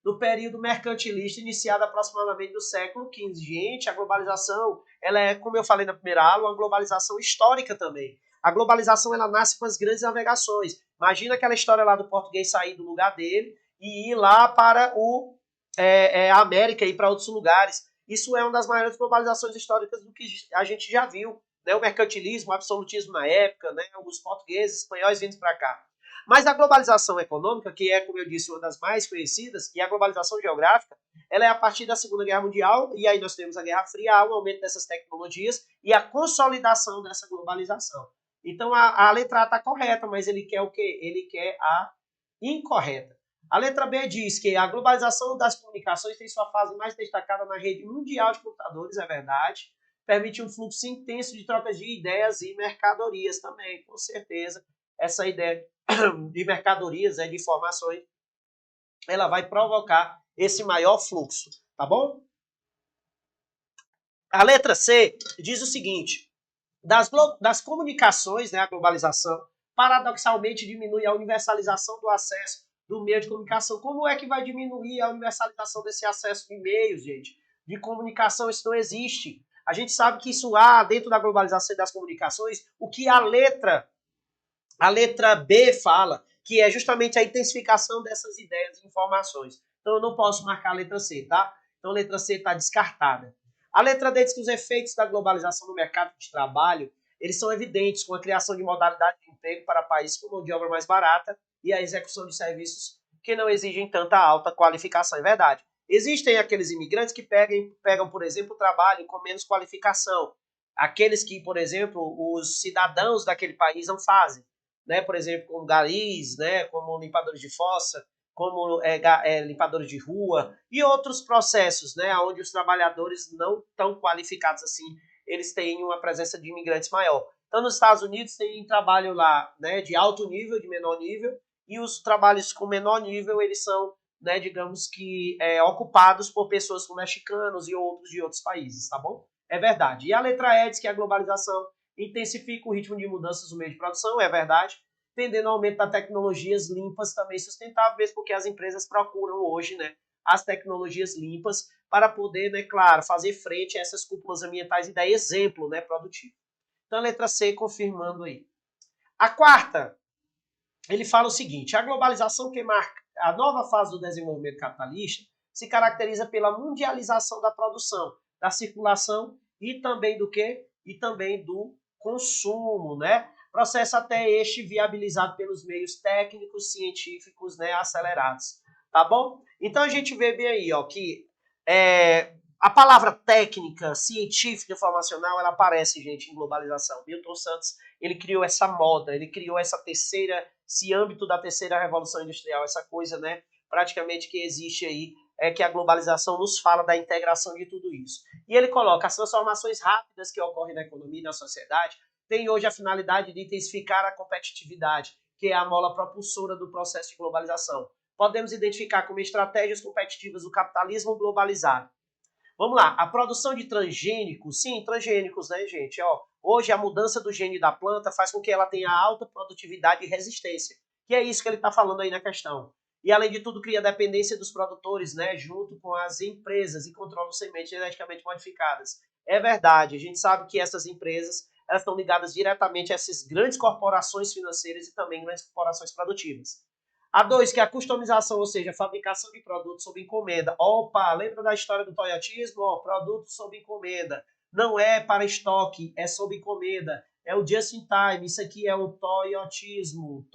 no período mercantilista iniciado aproximadamente do século XV. Gente, a globalização, ela é, como eu falei na primeira aula, uma globalização histórica também. A globalização, ela nasce com as grandes navegações. Imagina aquela história lá do português sair do lugar dele e ir lá para a América e para outros lugares. Isso é uma das maiores globalizações históricas do que a gente já viu. Né? O mercantilismo, o absolutismo na época, né? Os portugueses, espanhóis vindo para cá. Mas a globalização econômica, que é, como eu disse, uma das mais conhecidas, e a globalização geográfica, ela é a partir da Segunda Guerra Mundial, e aí nós temos a Guerra Fria, o aumento dessas tecnologias e a consolidação dessa globalização. Então a letra A está correta, mas ele quer o quê? Ele quer a incorreta. A letra B diz que a globalização das comunicações tem sua fase mais destacada na rede mundial de computadores, é verdade. Permite um fluxo intenso de trocas de ideias e mercadorias também, com certeza. Essa ideia de mercadorias, de informações, ela vai provocar esse maior fluxo, tá bom? A letra C diz o seguinte, das comunicações, né, a globalização, paradoxalmente diminui a universalização do acesso do meio de comunicação. Como é que vai diminuir a universalização desse acesso de meios, gente? De comunicação, isso não existe. A gente sabe que isso há dentro da globalização das comunicações, o que a letra B fala, que é justamente a intensificação dessas ideias e informações. Então eu não posso marcar a letra C, tá? Então a letra C está descartada. A letra D diz que os efeitos da globalização no mercado de trabalho, eles são evidentes com a criação de modalidade de emprego para países com mão de obra mais barata e a execução de serviços que não exigem tanta alta qualificação. É verdade. Existem aqueles imigrantes que pegam, por exemplo, trabalho com menos qualificação. Aqueles que, por exemplo, os cidadãos daquele país não fazem. Né? Por exemplo, como garis, né? Como limpadores de fossa, como limpadores de rua e outros processos, né? Onde os trabalhadores não tão qualificados assim, eles têm uma presença de imigrantes maior. Então, nos Estados Unidos tem trabalho lá, né? De alto nível, de menor nível, e os trabalhos com menor nível, eles são, né? Digamos que ocupados por pessoas como mexicanos e outros de outros países, tá bom? É verdade. E a letra E diz que a globalização intensifica o ritmo de mudanças no meio de produção, é verdade, tendendo ao aumento das tecnologias limpas também sustentáveis, porque as empresas procuram hoje, né, as tecnologias limpas para poder, né, claro, fazer frente a essas cúpulas ambientais e dar exemplo, né, produtivo. Então a letra C confirmando aí. A quarta, ele fala o seguinte, a globalização que marca a nova fase do desenvolvimento capitalista se caracteriza pela mundialização da produção, da circulação e também do quê? E também do consumo, né? Processo até este viabilizado pelos meios técnicos, científicos, né, acelerados. Tá bom? Então a gente vê bem aí, ó, que a palavra técnica, científica, informacional, ela aparece, gente, em globalização. Milton Santos, ele criou essa moda, ele criou esse âmbito da terceira revolução industrial, essa coisa, né, praticamente que existe aí, que a globalização nos fala da integração de tudo isso. E ele coloca as transformações rápidas que ocorrem na economia e na sociedade, tem hoje a finalidade de intensificar a competitividade, que é a mola propulsora do processo de globalização. Podemos identificar como estratégias competitivas do capitalismo globalizado. Vamos lá, a produção de transgênicos, sim, transgênicos, né, gente? Ó, hoje a mudança do gene da planta faz com que ela tenha alta produtividade e resistência, que é isso que ele está falando aí na questão. E além de tudo, cria dependência dos produtores, né, junto com as empresas e controla sementes geneticamente modificadas. É verdade, a gente sabe que essas empresas elas estão ligadas diretamente a essas grandes corporações financeiras e também grandes corporações produtivas. A dois, que é a customização, ou seja, a fabricação de produtos sob encomenda. Opa, lembra da história do toyotismo? Ó, produto sob encomenda. Não é para estoque, é sob encomenda. É o just in time. Isso aqui é o toyotismo.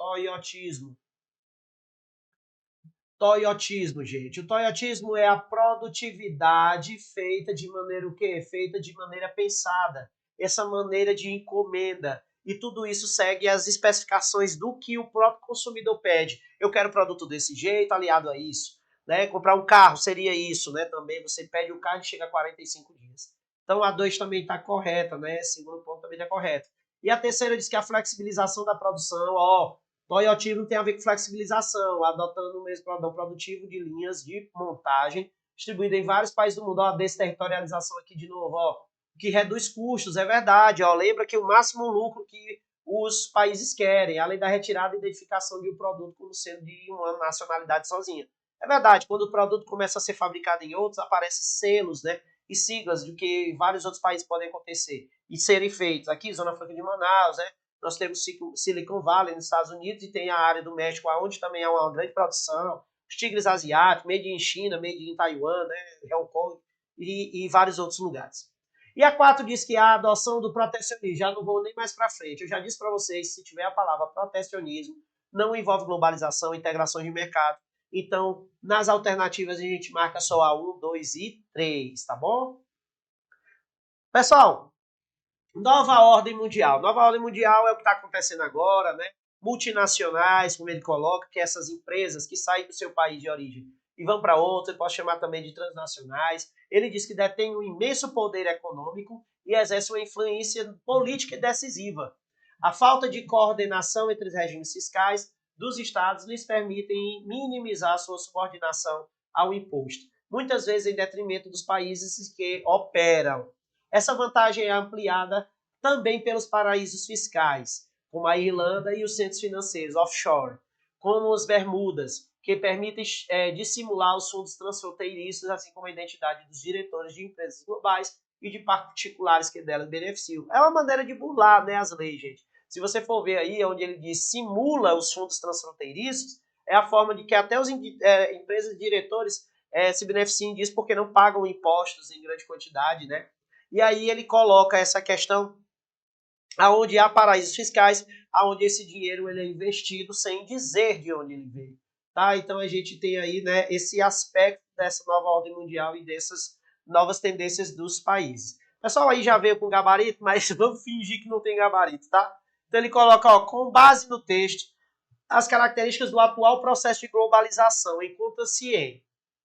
Toyotismo, gente. O toyotismo é a produtividade feita de maneira o quê? Feita de maneira pensada. Essa maneira de encomenda. E tudo isso segue as especificações do que o próprio consumidor pede. Eu quero produto desse jeito, aliado a isso. Né? Comprar um carro seria isso, né? Também você pede o carro e chega a 45 dias. Então a 2 também está correta, né? Segundo ponto também está correto. E a terceira diz que a flexibilização da produção, ó, toyotismo tem a ver com flexibilização, adotando o mesmo padrão produtivo de linhas de montagem distribuídas em vários países do mundo. Ó, a desterritorialização aqui de novo, ó. que reduz custos, é verdade. Ó, lembra que o máximo lucro que os países querem, além da retirada e identificação de um produto como sendo de uma nacionalidade sozinha. É verdade, quando o produto começa a ser fabricado em outros, aparecem selos, né, e siglas de que vários outros países podem acontecer e serem feitos. Aqui, Zona Franca de Manaus, né, nós temos Silicon Valley nos Estados Unidos e tem a área do México, onde também há uma grande produção, os tigres asiáticos, made in China, made in Taiwan, né, Hong Kong e vários outros lugares. E a 4 diz que a adoção do protecionismo, já não vou nem mais para frente, eu já disse para vocês, se tiver a palavra protecionismo, não envolve globalização, integração de mercado. Então, nas alternativas, a gente marca só a 1, 2 e 3, tá bom? Pessoal, nova ordem mundial. Nova ordem mundial é o que está acontecendo agora, né? Multinacionais, como ele coloca, que é essas empresas que saem do seu país de origem e vão para outro, ele pode chamar também de transnacionais. Ele diz que detém um imenso poder econômico e exerce uma influência política decisiva. A falta de coordenação entre os regimes fiscais dos estados lhes permitem minimizar sua subordinação ao imposto, muitas vezes em detrimento dos países que operam. Essa vantagem é ampliada também pelos paraísos fiscais, como a Irlanda e os centros financeiros offshore, como os Bermudas, que permitem dissimular os fundos transfronteiriços, assim como a identidade dos diretores de empresas globais e de particulares que delas beneficiam. É uma maneira de burlar, né, as leis, gente. Se você for ver aí, onde ele diz simula os fundos transfronteiriços, é a forma de que até os empresas e diretores se beneficiem disso porque não pagam impostos em grande quantidade, né? E aí ele coloca essa questão aonde há paraísos fiscais, aonde esse dinheiro ele é investido sem dizer de onde ele veio. Tá? Então a gente tem aí, né, esse aspecto dessa nova ordem mundial e dessas novas tendências dos países. O pessoal aí já veio com gabarito, mas vamos fingir que não tem gabarito, tá? Então ele coloca, ó, com base no texto, as características do atual processo de globalização, encontra-se em.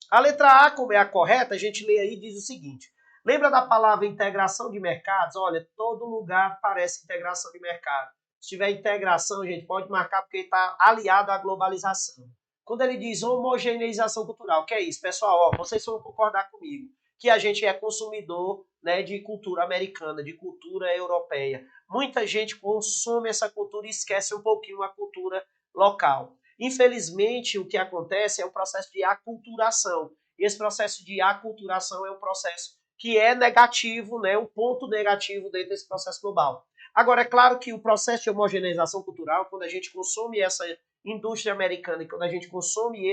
A letra A, como é a correta, a gente lê aí e diz o seguinte: lembra da palavra integração de mercados? Olha, todo lugar parece integração de mercado. Se tiver integração, gente, pode marcar porque está aliado à globalização. Quando ele diz homogeneização cultural, o que é isso? Pessoal, ó, vocês vão concordar comigo que a gente é consumidor, né, de cultura americana, de cultura europeia. Muita gente consome essa cultura e esquece um pouquinho a cultura local. Infelizmente, o que acontece é o processo de aculturação. E esse processo de aculturação é um processo que é negativo, né, um ponto negativo dentro desse processo global. Agora, é claro que o processo de homogeneização cultural, quando a gente consome essa indústria americana e quando a gente consome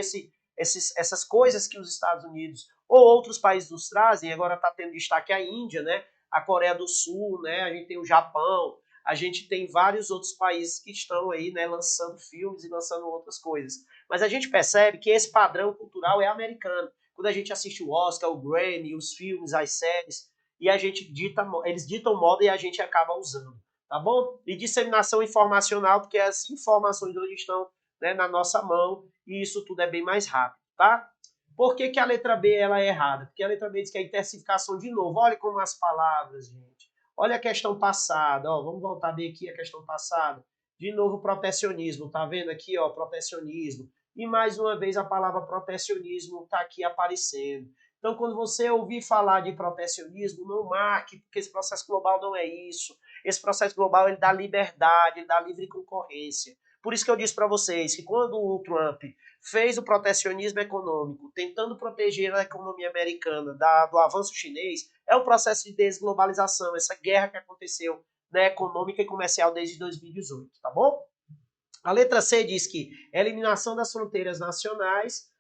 essas coisas que os Estados Unidos ou outros países nos trazem, agora está tendo destaque a Índia, né, a Coreia do Sul, né, a gente tem o Japão, a gente tem vários outros países que estão aí, né, lançando filmes e lançando outras coisas. Mas a gente percebe que esse padrão cultural é americano. Quando a gente assiste o Oscar, o Grammy, os filmes, as séries, e a gente eles ditam moda e a gente acaba usando, tá bom? E disseminação informacional, porque as informações hoje estão, né, na nossa mão e isso tudo é bem mais rápido, tá? Por que a letra B ela é errada? Porque a letra B diz que é intensificação de novo. Olha como as palavras, gente. Olha a questão passada, ó, vamos voltar bem aqui a questão passada. De novo, protecionismo, tá vendo aqui, ó, protecionismo. E mais uma vez a palavra protecionismo está aqui aparecendo. Então, quando você ouvir falar de protecionismo, não marque, porque esse processo global não é isso. Esse processo global ele dá liberdade, ele dá livre concorrência. Por isso que eu disse para vocês que quando o Trump fez o protecionismo econômico, tentando proteger a economia americana do avanço chinês, é um processo de desglobalização, essa guerra que aconteceu, né, econômica e comercial desde 2018, tá bom? A letra C diz que a eliminação das fronteiras nacionais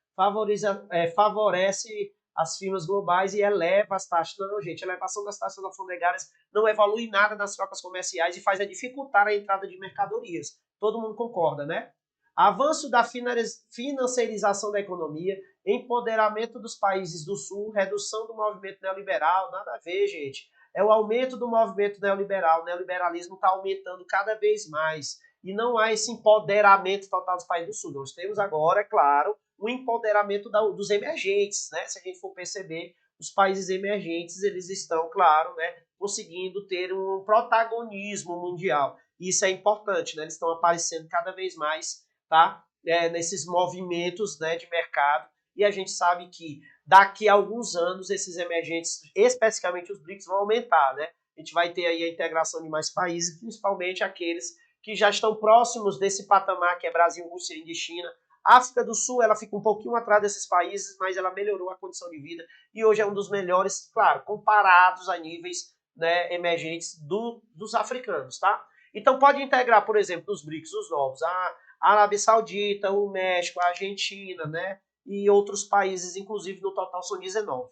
favorece as firmas globais e eleva as taxas. Não, gente, a elevação das taxas alfandegárias não evolui nada nas trocas comerciais e faz dificultar a entrada de mercadorias. Todo mundo concorda, né? Avanço da financiarização da economia, empoderamento dos países do Sul, redução do movimento neoliberal, nada a ver, gente. É o aumento do movimento neoliberal. O neoliberalismo está aumentando cada vez mais. E não há esse empoderamento total dos países do Sul. Nós temos agora, é claro, o empoderamento dos emergentes, né? Se a gente for perceber, os países emergentes, eles estão, claro, né, conseguindo ter um protagonismo mundial. E isso é importante, né? Eles estão aparecendo cada vez mais, tá? Nesses movimentos, né, de mercado. E a gente sabe que daqui a alguns anos esses emergentes, especificamente os BRICS, vão aumentar, né? A gente vai ter aí a integração de mais países, principalmente aqueles que já estão próximos desse patamar que é Brasil, Rússia, Índia e China. A África do Sul, ela fica um pouquinho atrás desses países, mas ela melhorou a condição de vida e hoje é um dos melhores, claro, comparados a níveis, né, emergentes dos africanos, tá? Então pode integrar, por exemplo, os BRICS, os novos, a Arábia Saudita, o México, a Argentina, né, e outros países, inclusive no total são 19.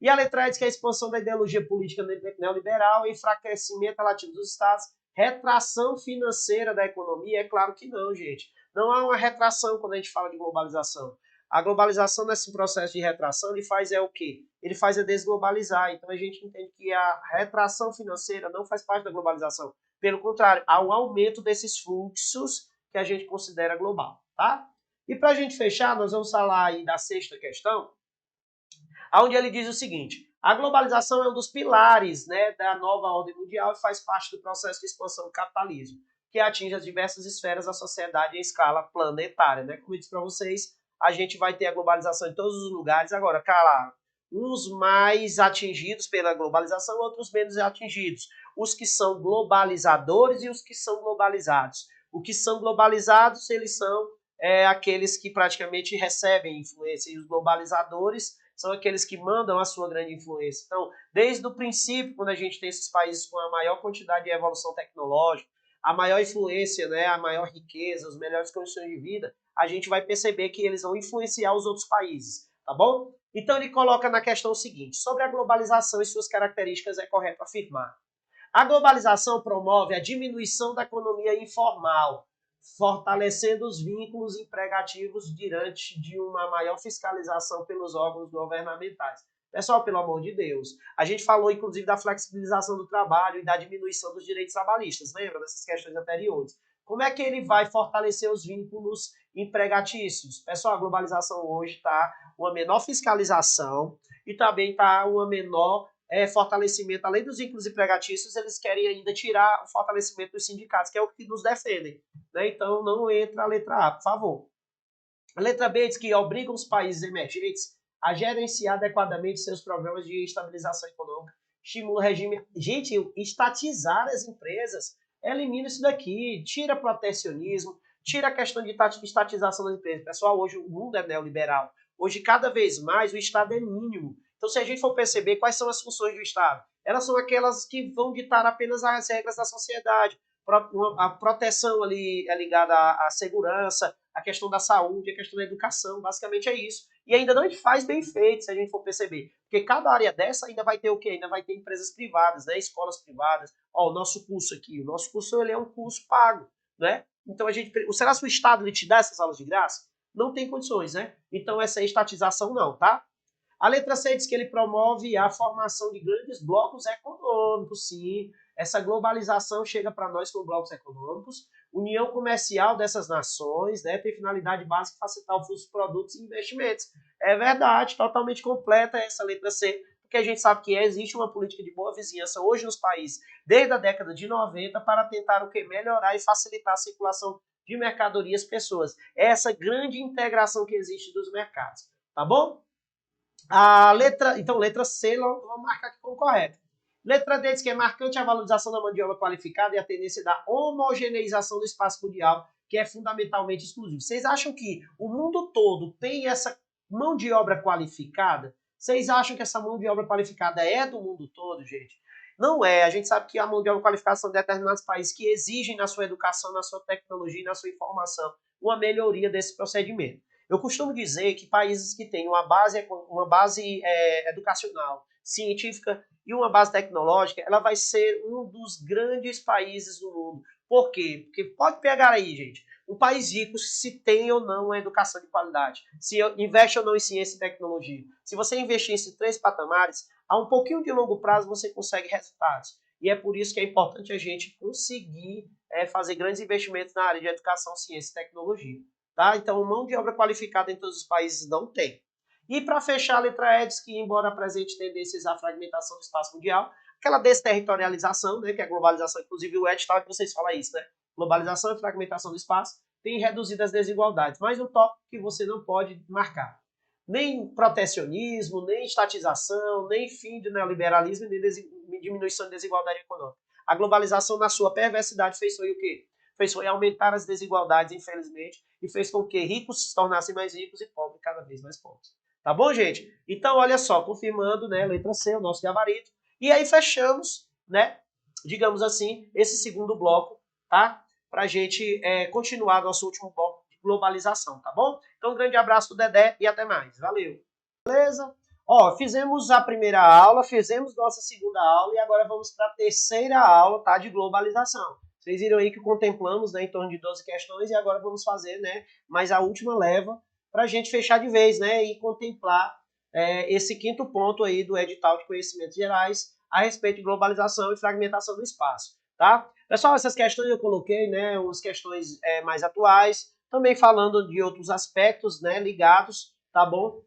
E a letra E diz que a expansão da ideologia política neoliberal, enfraquecimento relativo dos estados, retração financeira da economia, é claro que não, gente. Não há uma retração quando a gente fala de globalização. A globalização, nesse processo de retração, ele faz o quê? Ele faz desglobalizar. Então a gente entende que a retração financeira não faz parte da globalização. Pelo contrário, há um aumento desses fluxos que a gente considera global, tá? E para a gente fechar, nós vamos falar aí da sexta questão, onde ele diz o seguinte: a globalização é um dos pilares, né, da nova ordem mundial e faz parte do processo de expansão do capitalismo, que atinge as diversas esferas da sociedade em escala planetária. Né? Como eu disse para vocês, a gente vai ter a globalização em todos os lugares. Agora, claro, uns mais atingidos pela globalização, outros menos atingidos. Os que são globalizadores e os que são globalizados. Os que são globalizados, eles são aqueles que praticamente recebem influência, e os globalizadores são aqueles que mandam a sua grande influência. Então, desde o princípio, quando a gente tem esses países com a maior quantidade de evolução tecnológica, a maior influência, né, a maior riqueza, as melhores condições de vida, a gente vai perceber que eles vão influenciar os outros países, tá bom? Então ele coloca na questão o seguinte: sobre a globalização e suas características é correto afirmar. A globalização promove a diminuição da economia informal, fortalecendo os vínculos empregativos diante de uma maior fiscalização pelos órgãos governamentais. Pessoal, pelo amor de Deus, a gente falou inclusive da flexibilização do trabalho e da diminuição dos direitos trabalhistas, lembra dessas questões anteriores? Como é que ele vai fortalecer os vínculos empregatícios? Pessoal, a globalização hoje está uma menor fiscalização e também está uma menor fortalecimento, além dos vínculos empregatícios, eles querem ainda tirar o fortalecimento dos sindicatos, que é o que nos defendem. Né? Então, não entra a letra A, por favor. A letra B diz que obriga os países emergentes a gerenciar adequadamente seus programas de estabilização econômica, estimula o regime. Gente, estatizar as empresas, elimina isso daqui, tira protecionismo, tira a questão de estatização das empresas. Pessoal, hoje o mundo é neoliberal. Hoje, cada vez mais, o Estado é mínimo. Então, se a gente for perceber quais são as funções do Estado, elas são aquelas que vão ditar apenas as regras da sociedade. A proteção ali é ligada à segurança, a questão da saúde, a questão da educação, basicamente é isso. E ainda não faz bem feito, se a gente for perceber. Porque cada área dessa ainda vai ter o quê? Ainda vai ter empresas privadas, né? Escolas privadas. Ó, o nosso curso aqui, o nosso curso ele é um curso pago, né? Então a gente, será que o Estado ele te dá essas aulas de graça? Não tem condições, né? Então essa estatização não, tá? A letra C diz que ele promove a formação de grandes blocos econômicos, sim. Essa globalização chega para nós com blocos econômicos. União comercial dessas nações, né, tem finalidade básica de facilitar o fluxo de produtos e investimentos. É verdade, totalmente completa essa letra C, porque a gente sabe que existe uma política de boa vizinhança hoje nos países, desde a década de 90, para tentar o que? Melhorar e facilitar a circulação de mercadorias e pessoas. É essa grande integração que existe dos mercados, tá bom? Então, letra C, vamos marcar aqui como correto. Letra D diz que é marcante a valorização da mão de obra qualificada e a tendência da homogeneização do espaço mundial, que é fundamentalmente exclusivo. Vocês acham que o mundo todo tem essa mão de obra qualificada? Vocês acham que essa mão de obra qualificada é do mundo todo, gente? Não é. A gente sabe que a mão de obra qualificada são determinados países que exigem na sua educação, na sua tecnologia, na sua informação, uma melhoria desse procedimento. Eu costumo dizer que países que têm uma base educacional, científica e uma base tecnológica, ela vai ser um dos grandes países do mundo. Por quê? Porque pode pegar aí, gente, um país rico se tem ou não uma educação de qualidade, se investe ou não em ciência e tecnologia. Se você investir nesses três patamares, a um pouquinho de longo prazo você consegue resultados. E é por isso que é importante a gente conseguir fazer grandes investimentos na área de educação, ciência e tecnologia. Tá? Então, mão de obra qualificada em todos os países não tem. E para fechar, a letra E diz que, embora apresente tendências à fragmentação do espaço mundial, aquela desterritorialização, né, que é a globalização, inclusive o edital que vocês falam isso, né? Globalização e fragmentação do espaço tem reduzido as desigualdades, mas um tópico que você não pode marcar. nem protecionismo, nem estatização, nem fim do neoliberalismo, nem diminuição da desigualdade econômica. A globalização, na sua perversidade, fez foi o quê? Fez foi aumentar as desigualdades, infelizmente, e fez com que ricos se tornassem mais ricos e pobres cada vez mais pobres. Tá bom, gente? Então, olha só, confirmando, né, letra C, o nosso gabarito. E aí fechamos, né, digamos assim, esse segundo bloco, tá? Pra gente continuar nosso último bloco de globalização, tá bom? Então, um grande abraço do Dedé e até mais. Valeu! Beleza? Ó, fizemos a primeira aula, fizemos nossa segunda aula e agora vamos para a terceira aula, tá? De globalização. Vocês viram aí que contemplamos, né, em torno de 12 questões e agora vamos fazer, né, mais a última leva para a gente fechar de vez, né, e contemplar esse quinto ponto aí do edital de conhecimentos gerais a respeito de globalização e fragmentação do espaço, tá? Pessoal, essas questões eu coloquei, né, umas questões mais atuais, também falando de outros aspectos, né, ligados, tá bom?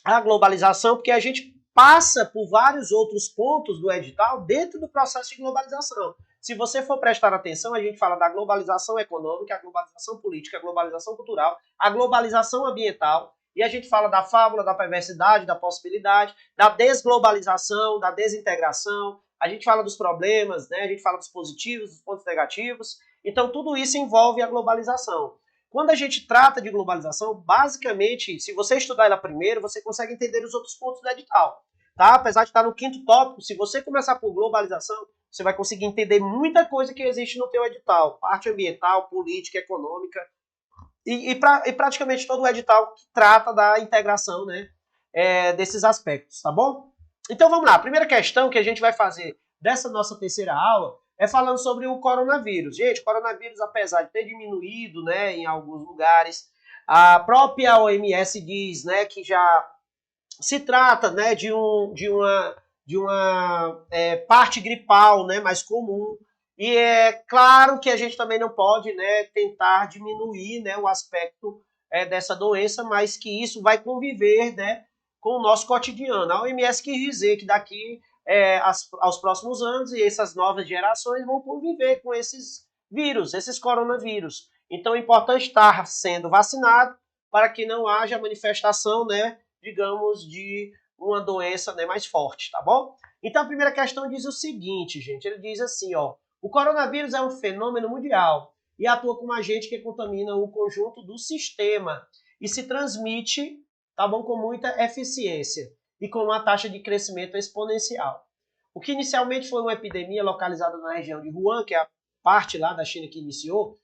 A globalização, porque a gente passa por vários outros pontos do edital dentro do processo de globalização. Se você for prestar atenção, a gente fala da globalização econômica, a globalização política, a globalização cultural, a globalização ambiental, e a gente fala da fábula, da perversidade, da possibilidade, da desglobalização, da desintegração, a gente fala dos problemas, né? A gente fala dos positivos, dos pontos negativos. Então, tudo isso envolve a globalização. Quando a gente trata de globalização, basicamente, se você estudar ela primeiro, você consegue entender os outros pontos do edital. Tá? Apesar de estar no quinto tópico, se você começar por globalização, você vai conseguir entender muita coisa que existe no teu edital. Parte ambiental, política, econômica e praticamente todo o edital que trata da integração, né, desses aspectos, tá bom? Então vamos lá, a primeira questão que a gente vai fazer dessa nossa terceira aula é falando sobre o coronavírus. Gente, o coronavírus, apesar de ter diminuído, né, em alguns lugares, a própria OMS diz, né, que já se trata, né, de uma parte gripal, né, mais comum. E é claro que a gente também não pode, né, tentar diminuir, né, o aspecto dessa doença, mas que isso vai conviver, né, com o nosso cotidiano. A OMS quis dizer que daqui aos próximos anos e essas novas gerações vão conviver com esses vírus, esses coronavírus. Então é importante estar sendo vacinado para que não haja manifestação, né, digamos, de uma doença, né, mais forte, tá bom? Então a primeira questão diz o seguinte, gente, ele diz assim, ó, o coronavírus é um fenômeno mundial e atua como agente que contamina o conjunto do sistema e se transmite, tá bom, com muita eficiência e com uma taxa de crescimento exponencial. O que inicialmente foi uma epidemia localizada na região de Wuhan, que é a parte lá da China que iniciou,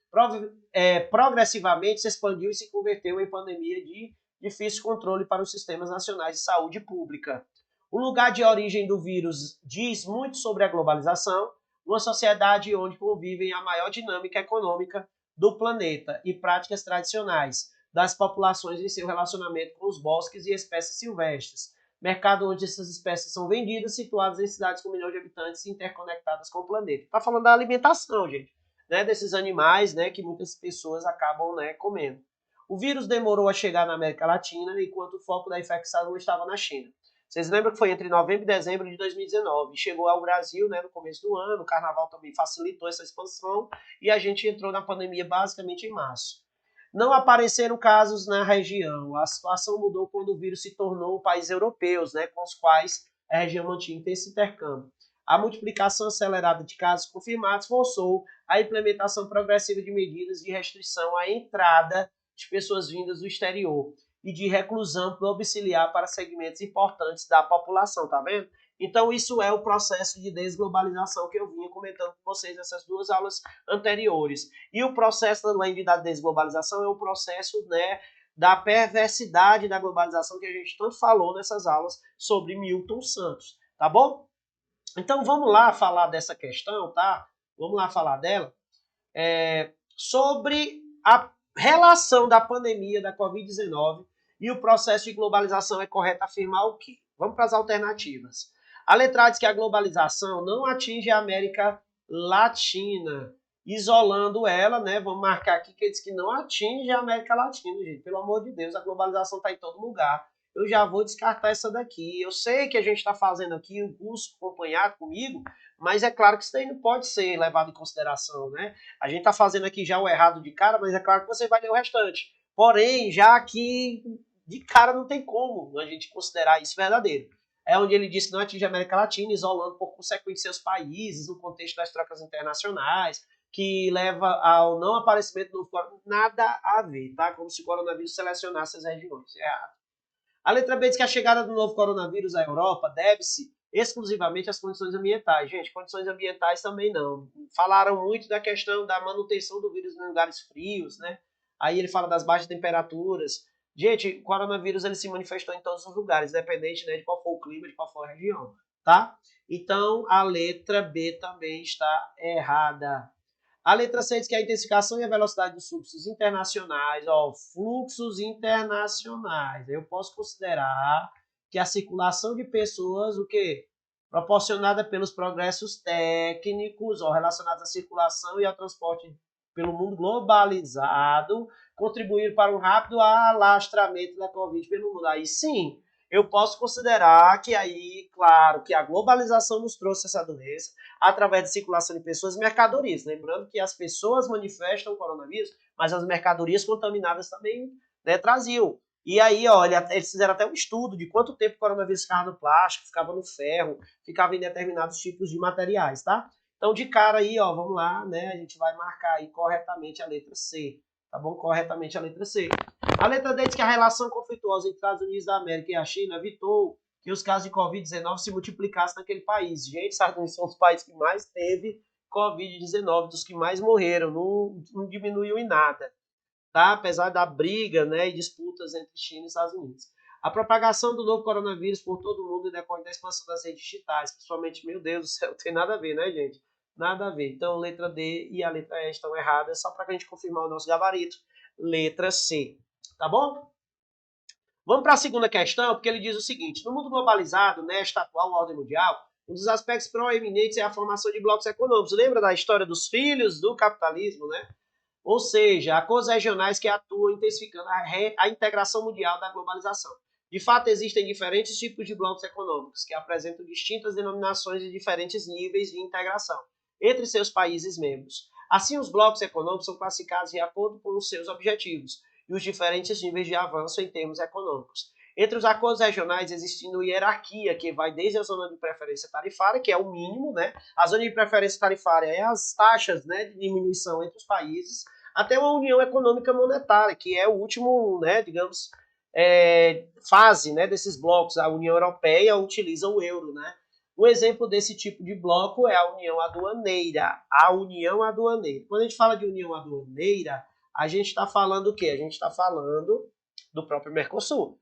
progressivamente se expandiu e se converteu em pandemia de difícil controle para os sistemas nacionais de saúde pública. O lugar de origem do vírus diz muito sobre a globalização, uma sociedade onde convivem a maior dinâmica econômica do planeta e práticas tradicionais das populações em seu relacionamento com os bosques e espécies silvestres. Mercado onde essas espécies são vendidas, situadas em cidades com milhões de habitantes interconectadas com o planeta. Está falando da alimentação, gente, né, desses animais, né, que muitas pessoas acabam, né, comendo. O vírus demorou a chegar na América Latina, enquanto o foco da infecção estava na China. Vocês lembram que foi entre novembro e dezembro de 2019. Chegou ao Brasil, né, no começo do ano, o carnaval também facilitou essa expansão e a gente entrou na pandemia basicamente em março. Não apareceram casos na região. A situação mudou quando o vírus se tornou países europeus, né, com os quais a região mantinha intenso intercâmbio. A multiplicação acelerada de casos confirmados forçou a implementação progressiva de medidas de restrição à entrada de pessoas vindas do exterior e de reclusão domiciliar para segmentos importantes da população, tá vendo? Então isso é o processo de desglobalização que eu vinha comentando com vocês nessas duas aulas anteriores. E o processo, além da desglobalização, é o processo, né, da perversidade da globalização que a gente tanto falou nessas aulas sobre Milton Santos, tá bom? Então vamos lá falar dessa questão, tá? Vamos lá falar dela. Sobre a relação da pandemia da Covid-19 e o processo de globalização. É correto afirmar o quê? Vamos para as alternativas. A letra diz que a globalização não atinge a América Latina, isolando ela, né? Vamos marcar aqui que ele diz que não atinge a América Latina, gente. Pelo amor de Deus, a globalização está em todo lugar. Eu já vou descartar essa daqui. Eu sei que a gente está fazendo aqui um curso acompanhado comigo, mas é claro que isso daí não pode ser levado em consideração, né? A gente está fazendo aqui já o errado de cara, mas é claro que você vai ler o restante. Porém, já aqui de cara não tem como a gente considerar isso verdadeiro. É onde ele diz que não atinge a América Latina, isolando por consequência seus países no contexto das trocas internacionais, que leva ao não aparecimento do novo coronavírus. Nada a ver, tá? Como se o coronavírus selecionasse as regiões. É errado. A letra B diz que a chegada do novo coronavírus à Europa deve-se exclusivamente às condições ambientais. Gente, condições ambientais também não. Falaram muito da questão da manutenção do vírus em lugares frios, né? Aí ele fala das baixas temperaturas. Gente, o coronavírus ele se manifestou em todos os lugares, independente, né, de qual for o clima, de qual for a região, tá? Então, a letra B também está errada. A letra C diz que a intensificação e a velocidade dos fluxos internacionais, fluxos internacionais. Eu posso considerar que a circulação de pessoas, o quê? Proporcionada pelos progressos técnicos, relacionados à circulação e ao transporte pelo mundo globalizado, contribuir para um rápido alastramento da Covid pelo mundo. Aí sim, eu posso considerar que aí, claro, que a globalização nos trouxe essa doença, através da circulação de pessoas e mercadorias. Lembrando que as pessoas manifestam o coronavírus, mas as mercadorias contaminadas também, né, traziam. E aí, olha, eles fizeram até um estudo de quanto tempo o coronavírus ficava no plástico, ficava no ferro, ficava em determinados tipos de materiais, tá? Então, de cara aí, vamos lá, né? A gente vai marcar aí corretamente a letra C, tá bom? Corretamente a letra C. A letra D diz que a relação conflituosa entre os Estados Unidos da América e a China evitou que os casos de Covid-19 se multiplicassem naquele país. Gente, Estados Unidos são os países que mais teve Covid-19, dos que mais morreram, não diminuiu em nada, tá? Apesar da briga, né, e disputas entre China e Estados Unidos. A propagação do novo coronavírus por todo o mundo decorre da expansão das redes digitais, principalmente, meu Deus do céu, não tem nada a ver, né, gente? Nada a ver. Então, letra D e a letra E estão erradas, só para a gente confirmar o nosso gabarito. Letra C, tá bom? Vamos para a segunda questão, porque ele diz o seguinte: no mundo globalizado, nesta atual ordem mundial, um dos aspectos proeminentes é a formação de blocos econômicos. Lembra da história dos filhos do capitalismo, né? Ou seja, acordos regionais que atuam intensificando a integração mundial da globalização. De fato, existem diferentes tipos de blocos econômicos que apresentam distintas denominações e diferentes níveis de integração entre seus países membros. Assim, os blocos econômicos são classificados de acordo com os seus objetivos e os diferentes níveis de avanço em termos econômicos. Entre os acordos regionais existindo hierarquia, que vai desde a zona de preferência tarifária, que é o mínimo, né? A zona de preferência tarifária é as taxas, né, de diminuição entre os países, até uma união econômica monetária, que é o último, né, digamos, fase, né, desses blocos. A União Europeia utiliza o euro, né? Um exemplo desse tipo de bloco é a União Aduaneira. A União Aduaneira. Quando a gente fala de União Aduaneira, a gente está falando o quê? A gente está falando do próprio Mercosul.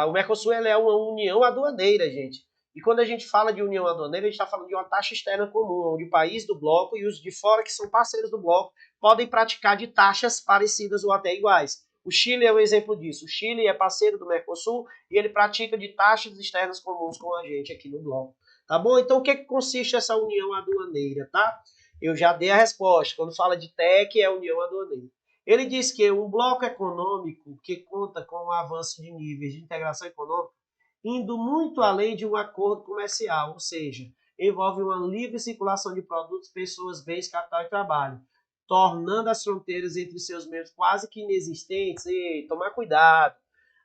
O Mercosul é uma união aduaneira, gente. E quando a gente fala de união aduaneira, a gente está falando de uma taxa externa comum, onde o país do bloco e os de fora, que são parceiros do bloco, podem praticar de taxas parecidas ou até iguais. O Chile é um exemplo disso. O Chile é parceiro do Mercosul e ele pratica de taxas externas comuns com a gente aqui no bloco. Tá bom? Então, o que consiste essa união aduaneira, tá? Eu já dei a resposta. Quando fala de TEC, é união aduaneira. Ele diz que um bloco econômico que conta com o avanço de níveis de integração econômica, indo muito além de um acordo comercial, ou seja, envolve uma livre circulação de produtos, pessoas, bens, capital e trabalho, tornando as fronteiras entre seus membros quase que inexistentes. E tomar cuidado.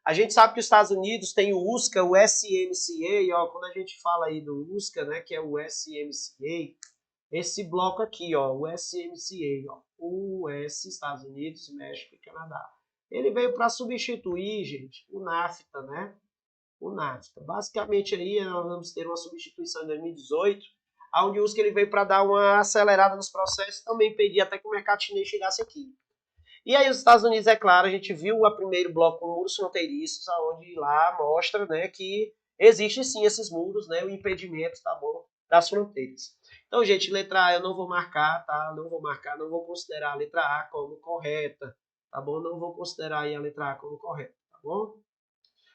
A gente sabe que os Estados Unidos tem o USCA, o SMCA, quando a gente fala aí do USCA, né, que é o SMCA, esse bloco aqui, o SMCA, US, Estados Unidos, México e Canadá. Ele veio para substituir, gente, o NAFTA, né? O NAFTA. Basicamente aí nós vamos ter uma substituição em 2018, onde o USCA ele veio para dar uma acelerada nos processos, também impedir até que o mercado chinês chegasse aqui. E aí os Estados Unidos, é claro, a gente viu o primeiro bloco com muros fronteiriços, onde lá mostra, né, que existe sim esses muros, né, o impedimento, tá bom, das fronteiras. Então, gente, letra A eu não vou marcar, tá? Não vou marcar, não vou considerar a letra A como correta, tá bom? Não vou considerar aí a letra A como correta, tá bom?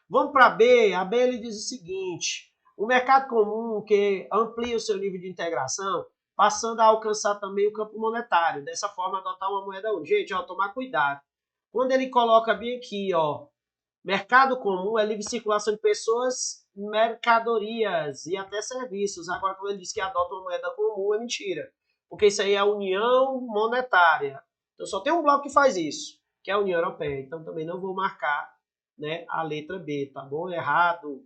Vamos para B. A B ele diz o seguinte: o mercado comum que amplia o seu nível de integração, passando a alcançar também o campo monetário. Dessa forma, adotar uma moeda única. Gente, tomar cuidado. Quando ele coloca bem aqui, mercado comum é livre circulação de pessoas, mercadorias e até serviços. Agora, quando ele diz que adota uma moeda comum, é mentira. Porque isso aí é a união monetária. Então, só tem um bloco que faz isso, que é a União Europeia. Então, também não vou marcar né, a letra B, tá bom? Errado,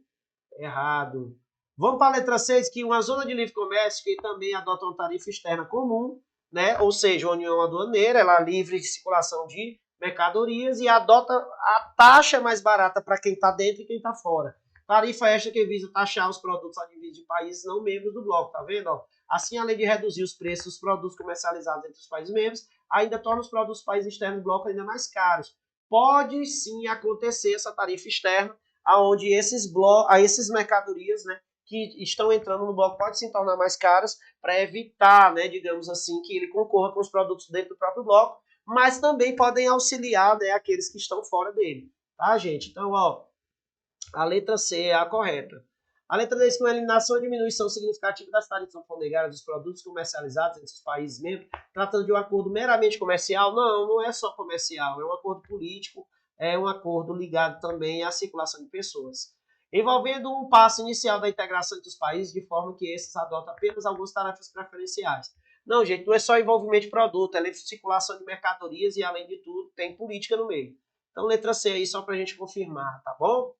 errado. Vamos para a letra 6, que uma zona de livre comércio que também adota uma tarifa externa comum, né? Ou seja, a União Aduaneira, ela é livre de circulação de mercadorias e adota a taxa mais barata para quem está dentro e quem está fora. Tarifa esta que visa taxar os produtos advindos de países não membros do bloco, tá vendo? Ó? Assim, além de reduzir os preços dos produtos comercializados entre os países membros, ainda torna os produtos dos países externos do bloco ainda mais caros. Pode sim acontecer essa tarifa externa, aonde esses mercadorias, né, que estão entrando no bloco podem se tornar mais caras para evitar, né, digamos assim, que ele concorra com os produtos dentro do próprio bloco, mas também podem auxiliar, né, aqueles que estão fora dele, tá, gente? Então, ó, a letra C é a correta. A letra D diz que uma eliminação ou diminuição significativa das tarifas alfandegárias dos produtos comercializados entre os países membros, tratando de um acordo meramente comercial. Não, não é só comercial, é um acordo político, é um acordo ligado também à circulação de pessoas, envolvendo um passo inicial da integração entre os países, de forma que esses adotam apenas algumas tarefas preferenciais. Não, gente, não é só envolvimento de produto, é livre circulação de mercadorias e, além de tudo, tem política no meio. Então, letra C aí, só para a gente confirmar, tá bom?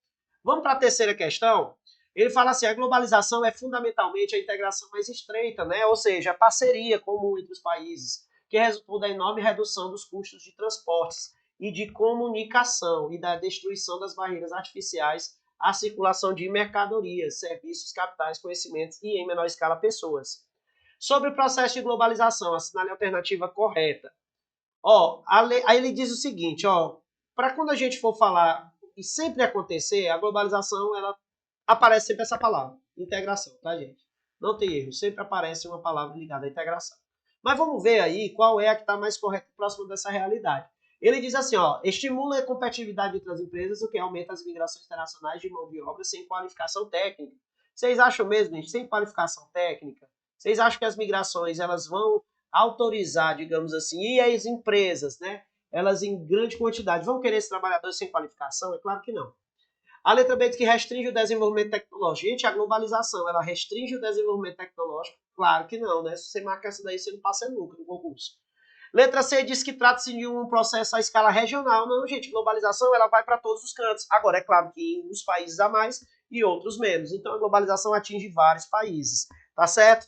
Vamos para a terceira questão. Ele fala assim, a globalização é fundamentalmente a integração mais estreita, né? Ou seja, a parceria comum entre os países, que resultou da enorme redução dos custos de transportes e de comunicação e da destruição das barreiras artificiais à circulação de mercadorias, serviços, capitais, conhecimentos e, em menor escala, pessoas. Sobre o processo de globalização, assinale a alternativa correta. Ó, aí ele diz o seguinte, ó, para quando a gente for falar e sempre acontecer, a globalização, ela aparece sempre essa palavra, integração, tá, gente? Não tem erro, sempre aparece uma palavra ligada à integração. Mas vamos ver aí qual é a que está mais correta próximo dessa realidade. Ele diz assim, ó, estimula a competitividade entre as empresas, o que aumenta as migrações internacionais de mão de obra sem qualificação técnica. Vocês acham mesmo, gente, sem qualificação técnica? Vocês acham que as migrações, elas vão autorizar, digamos assim, e as empresas, né? Elas em grande quantidade vão querer esses trabalhadores sem qualificação? É claro que não. A letra B diz que restringe o desenvolvimento tecnológico. Gente, a globalização, ela restringe o desenvolvimento tecnológico? Claro que não, né? Se você marcar essa daí, você não passa nunca no concurso. Letra C diz que trata-se de um processo à escala regional. Não, gente, globalização, ela vai para todos os cantos. Agora, é claro que em uns países a mais e outros menos. Então, a globalização atinge vários países, tá certo?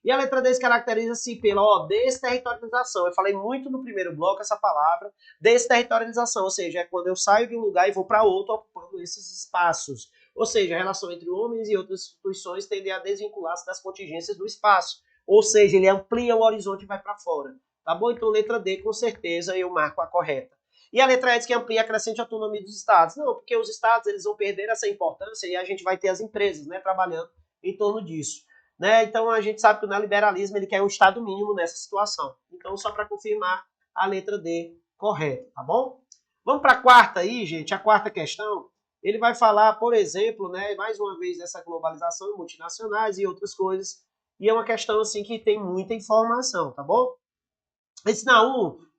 E a letra D caracteriza-se pela desterritorialização. Eu falei muito no primeiro bloco essa palavra, desterritorialização, ou seja, é quando eu saio de um lugar e vou para outro ocupando esses espaços. Ou seja, a relação entre homens e outras instituições tende a desvincular-se das contingências do espaço. Ou seja, ele amplia o horizonte e vai para fora. Tá bom? Então, letra D, com certeza, eu marco a correta. E a letra E diz que amplia a crescente autonomia dos estados. Não, porque os estados eles vão perder essa importância e a gente vai ter as empresas, né, trabalhando em torno disso. Né? Então a gente sabe que o neoliberalismo ele quer um estado mínimo nessa situação. Então só para confirmar a letra D correta, tá bom? Vamos para a quarta aí, gente, a quarta questão. Ele vai falar, por exemplo, né, mais uma vez dessa globalização multinacionais e outras coisas. E é uma questão assim que tem muita informação, tá bom? Ensinar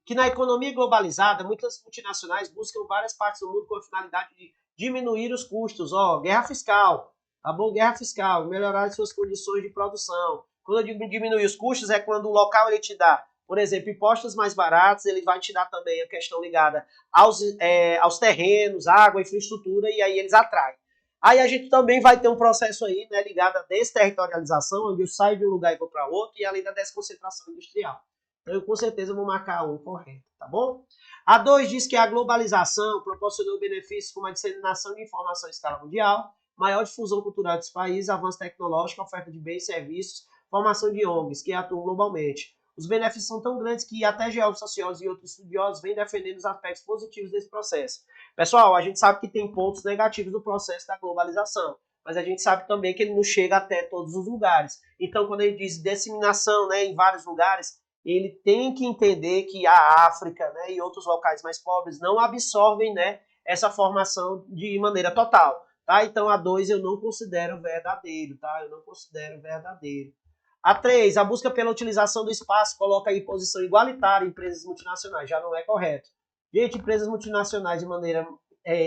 que na economia globalizada, muitas multinacionais buscam várias partes do mundo com a finalidade de diminuir os custos, ó, guerra fiscal, tá bom? Guerra fiscal, melhorar as suas condições de produção. Quando eu digo diminuir os custos, é quando o local ele te dá, por exemplo, impostos mais baratos, ele vai te dar também a questão ligada aos terrenos, água, infraestrutura, e aí eles atraem. Aí a gente também vai ter um processo aí, né, ligado à desterritorialização, onde eu saio de um lugar e vou para outro, e além da desconcentração industrial. Então, eu com certeza vou marcar um correto, tá bom? A 2 diz que a globalização proporcionou benefícios como a disseminação de informação em escala mundial, maior difusão cultural dos países, avanço tecnológico, oferta de bens e serviços, formação de ONGs que atuam globalmente. Os benefícios são tão grandes que até geólogos, sociólogos e outros estudiosos vêm defendendo os aspectos positivos desse processo. Pessoal, a gente sabe que tem pontos negativos do processo da globalização, mas a gente sabe também que ele não chega até todos os lugares. Então, quando ele diz disseminação, né, em vários lugares, ele tem que entender que a África, né, e outros locais mais pobres não absorvem, né, essa formação de maneira total. Tá? Então, a 2 eu não considero verdadeiro. Tá? Eu não considero verdadeiro. A 3, a busca pela utilização do espaço coloca em posição igualitária empresas multinacionais. Já não é correto. Gente, empresas multinacionais de maneira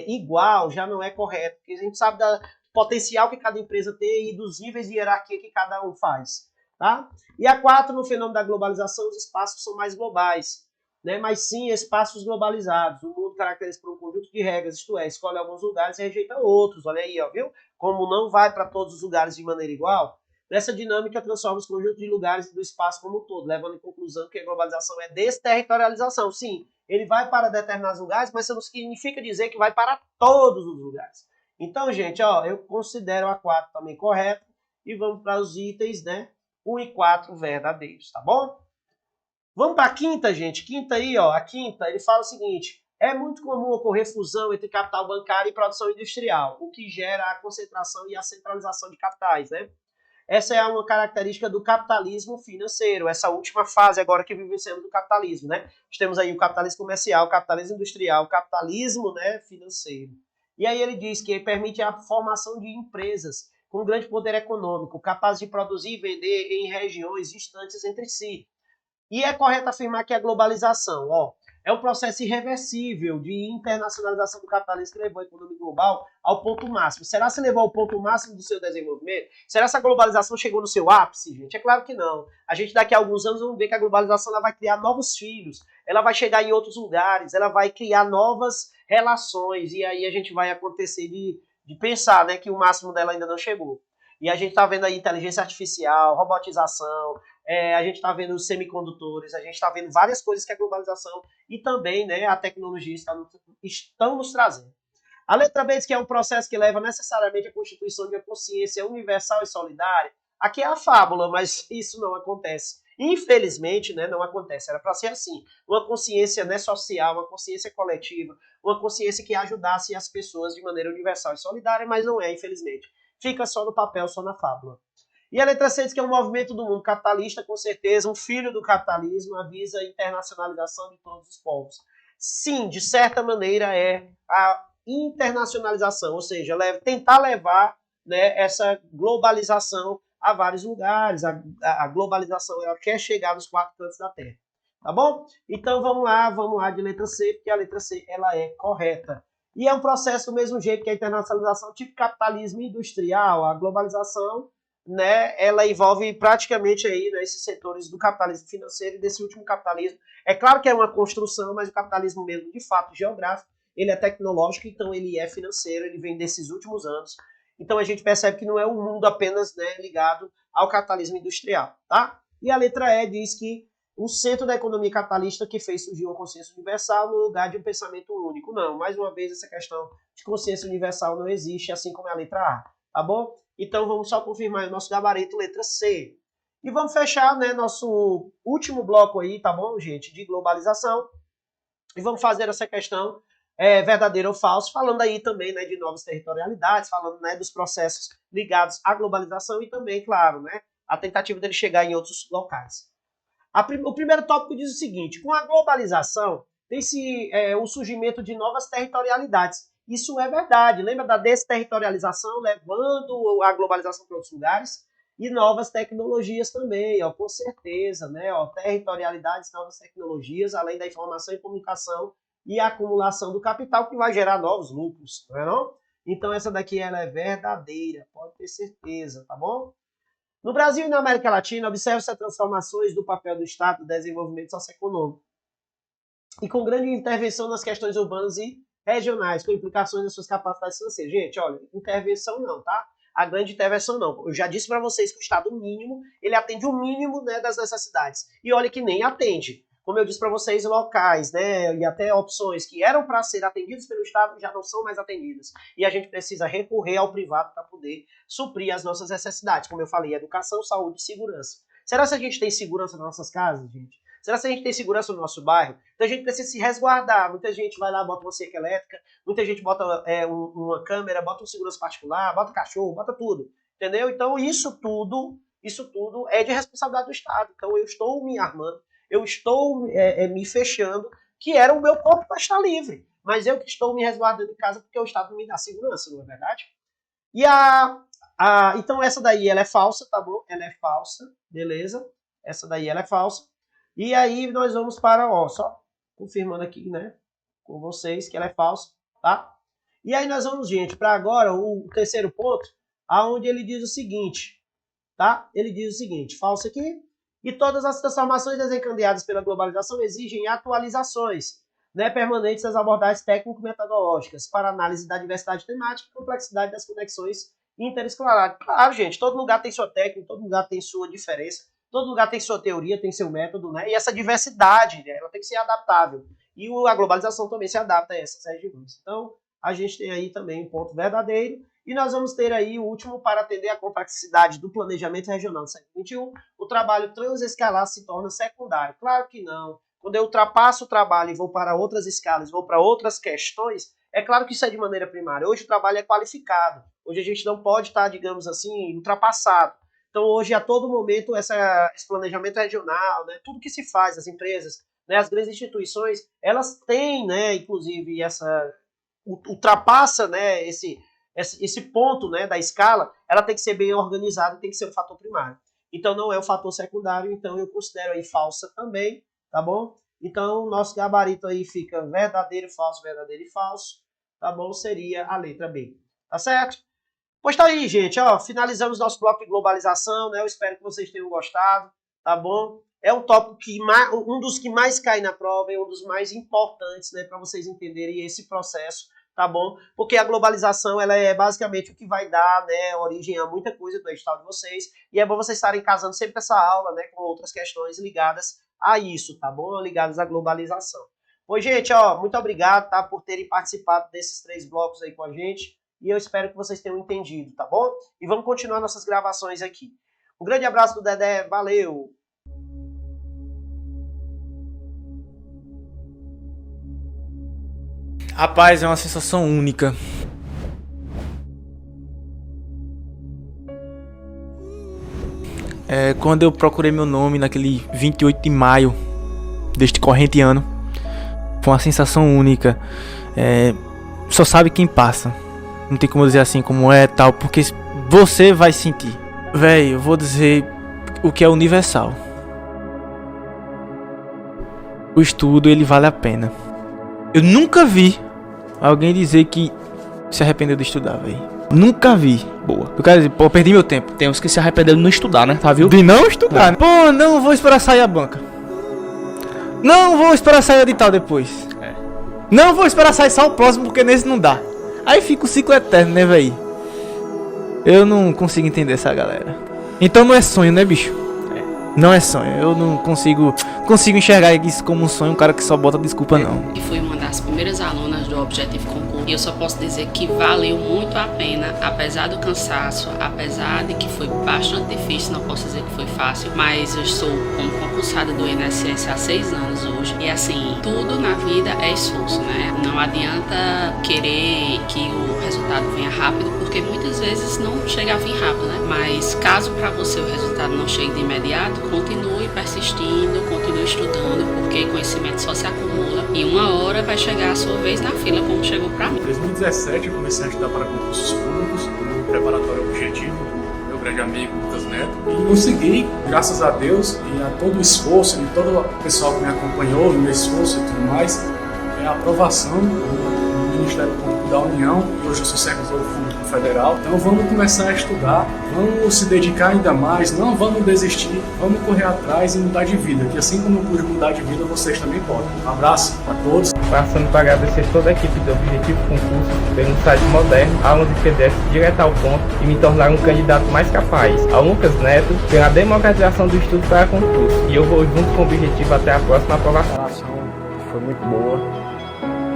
igual já não é correto. Porque a gente sabe do potencial que cada empresa tem e dos níveis de hierarquia que cada um faz. Tá? E a 4, no fenômeno da globalização, os espaços são mais globais, né? Mas sim espaços globalizados. O mundo caracteriza por um conjunto de regras, isto é, escolhe alguns lugares e rejeita outros. Olha aí, ó, viu? Como não vai para todos os lugares de maneira igual, nessa dinâmica transforma os conjuntos de lugares do espaço como um todo, levando em conclusão que a globalização é desterritorialização. Sim, ele vai para determinados lugares, mas isso não significa dizer que vai para todos os lugares. Então, gente, ó, eu considero a 4 também correta e vamos para os itens, né? 1 e 4 verdadeiros, tá bom? Vamos para a quinta, gente. Quinta aí, ó. A quinta, ele fala o seguinte: é muito comum ocorrer fusão entre capital bancário e produção industrial, o que gera a concentração e a centralização de capitais, né? Essa é uma característica do capitalismo financeiro, essa última fase agora que vivenciamos do capitalismo, né? Nós temos aí o capitalismo comercial, o capitalismo industrial, o capitalismo, né, financeiro. E aí ele diz que permite a formação de empresas com grande poder econômico, capazes de produzir e vender em regiões distantes entre si. E é correto afirmar que a globalização, ó, é um processo irreversível de internacionalização do capitalismo que levou a economia global ao ponto máximo. Será que levou ao ponto máximo do seu desenvolvimento? Será que a globalização chegou no seu ápice, gente? É claro que não. A gente daqui a alguns anos vamos ver que a globalização ela vai criar novos filhos, ela vai chegar em outros lugares, ela vai criar novas relações, e aí a gente vai acontecer de pensar, né, que o máximo dela ainda não chegou. E a gente está vendo aí inteligência artificial, robotização, a gente está vendo os semicondutores, a gente está vendo várias coisas que a globalização e também, né, a tecnologia estão nos trazendo. A letra B diz que é um processo que leva necessariamente à constituição de uma consciência universal e solidária. Aqui é a fábula, mas isso não acontece. Infelizmente, né, não acontece. Era para ser assim, uma consciência, né, social, uma consciência coletiva, uma consciência que ajudasse as pessoas de maneira universal e solidária, mas não é, infelizmente. Fica só no papel, só na fábula. E a letra C diz que é um movimento do mundo capitalista, com certeza, um filho do capitalismo, avisa a internacionalização de todos os povos. Sim, de certa maneira é a internacionalização, ou seja, tentar levar, né, essa globalização a vários lugares. A globalização ela quer chegar nos 4 cantos da Terra. Tá bom? Então vamos lá de letra C, porque a letra C ela é correta. E é um processo do mesmo jeito que a internacionalização, tipo capitalismo industrial, a globalização, né, ela envolve praticamente aí, né, esses setores do capitalismo financeiro e desse último capitalismo. É claro que é uma construção, mas o capitalismo mesmo, de fato, geográfico, ele é tecnológico, então ele é financeiro, ele vem desses últimos anos. Então a gente percebe que não é um mundo apenas, né, ligado ao capitalismo industrial, tá? E a letra E diz que o centro da economia capitalista que fez surgir uma consciência universal no lugar de um pensamento único. Não, mais uma vez essa questão de consciência universal não existe, assim como é a letra A, tá bom? Então vamos só confirmar o nosso gabarito, letra C. E vamos fechar, né, nosso último bloco aí, tá bom, gente, de globalização. E vamos fazer essa questão verdadeiro ou falso, falando aí também, né, de novas territorialidades, falando, né, dos processos ligados à globalização e também, claro, né, a tentativa dele chegar em outros locais. O primeiro tópico diz o seguinte: com a globalização, tem-se o surgimento de novas territorialidades. Isso é verdade. Lembra da desterritorialização, levando a globalização para outros lugares? E novas tecnologias também, ó, com certeza, né? Ó, territorialidades, novas tecnologias, além da informação e comunicação e a acumulação do capital, que vai gerar novos lucros, não é não? Então essa daqui ela é verdadeira, pode ter certeza, tá bom? No Brasil e na América Latina, observa-se as transformações do papel do Estado no desenvolvimento socioeconômico e com grande intervenção nas questões urbanas e regionais, com implicações nas suas capacidades financeiras. Gente, olha, intervenção não, tá? A grande intervenção não. Eu já disse para vocês que o Estado mínimo, ele atende o mínimo, né, das necessidades. E olha que nem atende. Como eu disse para vocês, locais, né, e até opções que eram para ser atendidas pelo Estado já não são mais atendidas. E a gente precisa recorrer ao privado para poder suprir as nossas necessidades. Como eu falei, educação, saúde e segurança. Será que a gente tem segurança nas nossas casas, gente? Será que a gente tem segurança no nosso bairro? Então a gente precisa se resguardar. Muita gente vai lá, bota uma cerca elétrica, muita gente bota uma câmera, bota um segurança particular, bota cachorro, bota tudo. Entendeu? Então isso tudo é de responsabilidade do Estado. Então eu estou me armando, eu estou me fechando, que era o meu corpo para estar livre. Mas eu que estou me resguardando em casa porque o Estado me dá segurança, não é verdade? E então essa daí ela é falsa, tá bom? Ela é falsa, beleza? Essa daí ela é falsa. E aí nós vamos para, ó, só confirmando aqui, né, com vocês que ela é falsa, tá? E aí nós vamos, gente, para agora o terceiro ponto, aonde ele diz o seguinte, tá? Ele diz o seguinte, falso aqui. E todas as transformações desencadeadas pela globalização exigem atualizações né, permanentes das abordagens técnico-metodológicas para análise da diversidade temática e complexidade das conexões interescolares. Claro, gente, todo lugar tem sua técnica, todo lugar tem sua diferença, todo lugar tem sua teoria, tem seu método, né? E essa diversidade, né, ela tem que ser adaptável. E a globalização também se adapta a essas regiões. Então, a gente tem aí também um ponto verdadeiro. E nós vamos ter aí o último para atender a complexidade do planejamento regional do século XXI. O trabalho transescalar se torna secundário. Claro que não. Quando eu ultrapasso o trabalho e vou para outras escalas, vou para outras questões, é claro que isso é de maneira primária. Hoje o trabalho é qualificado. Hoje a gente não pode estar, digamos assim, ultrapassado. Então hoje, a todo momento, esse planejamento regional, né, tudo que se faz, as empresas, né, as grandes instituições, elas têm, né, inclusive, ultrapassa, né, esse ponto, né, da escala, ela tem que ser bem organizada, tem que ser um fator primário. Então não é um fator secundário, então eu considero aí falsa também, tá bom? Então nosso gabarito aí fica verdadeiro e falso, tá bom? Seria a letra B, tá certo? Pois tá aí, gente, ó, finalizamos nosso bloco de globalização, né? Eu espero que vocês tenham gostado, tá bom? É um tópico um dos que mais cai na prova, é um dos mais importantes, né, para vocês entenderem esse processo, tá bom? Porque a globalização, ela é basicamente o que vai dar, né, origem a muita coisa do edital de vocês, e é bom vocês estarem casando sempre essa aula, né, com outras questões ligadas a isso, tá bom? Ligadas à globalização. Pois, gente, ó, muito obrigado, tá, por terem participado desses 3 blocos aí com a gente, e eu espero que vocês tenham entendido, tá bom? E vamos continuar nossas gravações aqui. Um grande abraço do Dedé, valeu! Rapaz, é uma sensação única. Quando eu procurei meu nome naquele 28 de maio deste corrente ano, foi uma sensação única. Só sabe quem passa. Não tem como dizer assim como é tal, porque você vai sentir. Véi, eu vou dizer o que é universal. O estudo, ele vale a pena. Eu nunca vi alguém dizer que se arrependeu de estudar, velho. Nunca vi. Boa. Eu quero dizer, pô, perdi meu tempo. Tem uns que se arrependeram de não estudar, né? Tá, viu? De não estudar. Né? Pô, não vou esperar sair a banca. Não vou esperar sair o edital depois. Não vou esperar sair só o próximo, porque nesse não dá. Aí fica o ciclo eterno, né, velho? Eu não consigo entender essa galera. Então não é sonho, né, bicho? Não é sonho. Eu não consigo enxergar isso como um sonho, um cara que só bota desculpa, não. E fui uma das primeiras alunas do Objetivo Concurso. E eu só posso dizer que valeu muito a pena, apesar do cansaço, apesar de que foi bastante difícil, não posso dizer que foi fácil, mas eu estou como concursada do INSS há 6 anos hoje. E assim, tudo na vida é esforço, né? Não adianta querer que o resultado venha rápido, porque muitas vezes não chega a vir rápido, né? Mas caso para você o resultado não chegue de imediato, continue persistindo, continue estudando, porque conhecimento só se acumula e uma hora vai chegar a sua vez na fila, como chegou para mim. Em 2017 eu comecei a estudar para concursos públicos no preparatório Objetivo, meu grande amigo Lucas Neto, e consegui, graças a Deus e a todo o esforço de todo o pessoal que me acompanhou, no meu esforço e tudo mais, a aprovação do Ministério Público da União, e hoje eu sou servidor público federal. Então vamos começar a estudar, vamos se dedicar ainda mais, não vamos desistir, vamos correr atrás e mudar de vida, que assim como eu pude mudar de vida, vocês também podem. Um abraço a todos. Passando para agradecer toda a equipe do Objetivo Concurso pelo site moderno, aulas de PDF direto ao ponto e me tornar um candidato mais capaz. Ao Lucas Neto pela democratização do estudo para concurso. E eu vou junto com o Objetivo até a próxima aprovação. A preparação foi muito boa,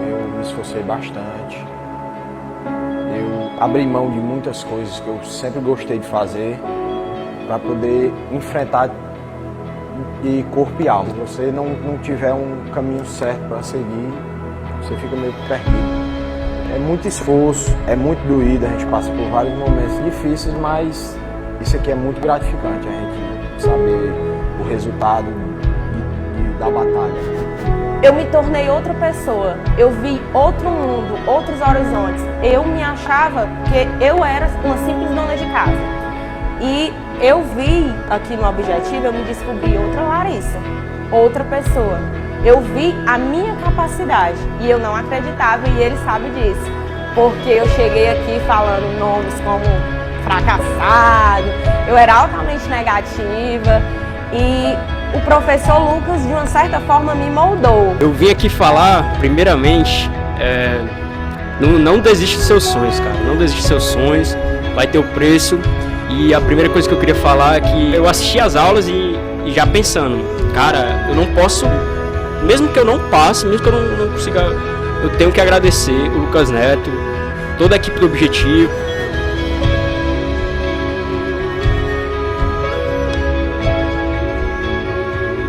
eu me esforcei bastante. Eu abri mão de muitas coisas que eu sempre gostei de fazer para poder enfrentar de corpo e alma. Se você não tiver um caminho certo para seguir, você fica meio perdido. É muito esforço, é muito doído, a gente passa por vários momentos difíceis, mas isso aqui é muito gratificante, a gente saber o resultado da batalha. Eu me tornei outra pessoa, eu vi outro mundo, outros horizontes. Eu me achava que eu era uma simples dona de casa. E eu vi aqui no Objetivo, eu me descobri outra Larissa, outra pessoa. Eu vi a minha capacidade e eu não acreditava e ele sabe disso. Porque eu cheguei aqui falando nomes como fracassado, eu era altamente negativa e o professor Lucas, de uma certa forma, me moldou. Eu vim aqui falar, primeiramente, não desiste dos seus sonhos, cara. Não desiste dos seus sonhos, vai ter o preço. E a primeira coisa que eu queria falar é que eu assisti às aulas e já pensando, cara, eu não posso, mesmo que eu não passe, mesmo que eu não consiga, eu tenho que agradecer o Lucas Neto, toda a equipe do Objetivo,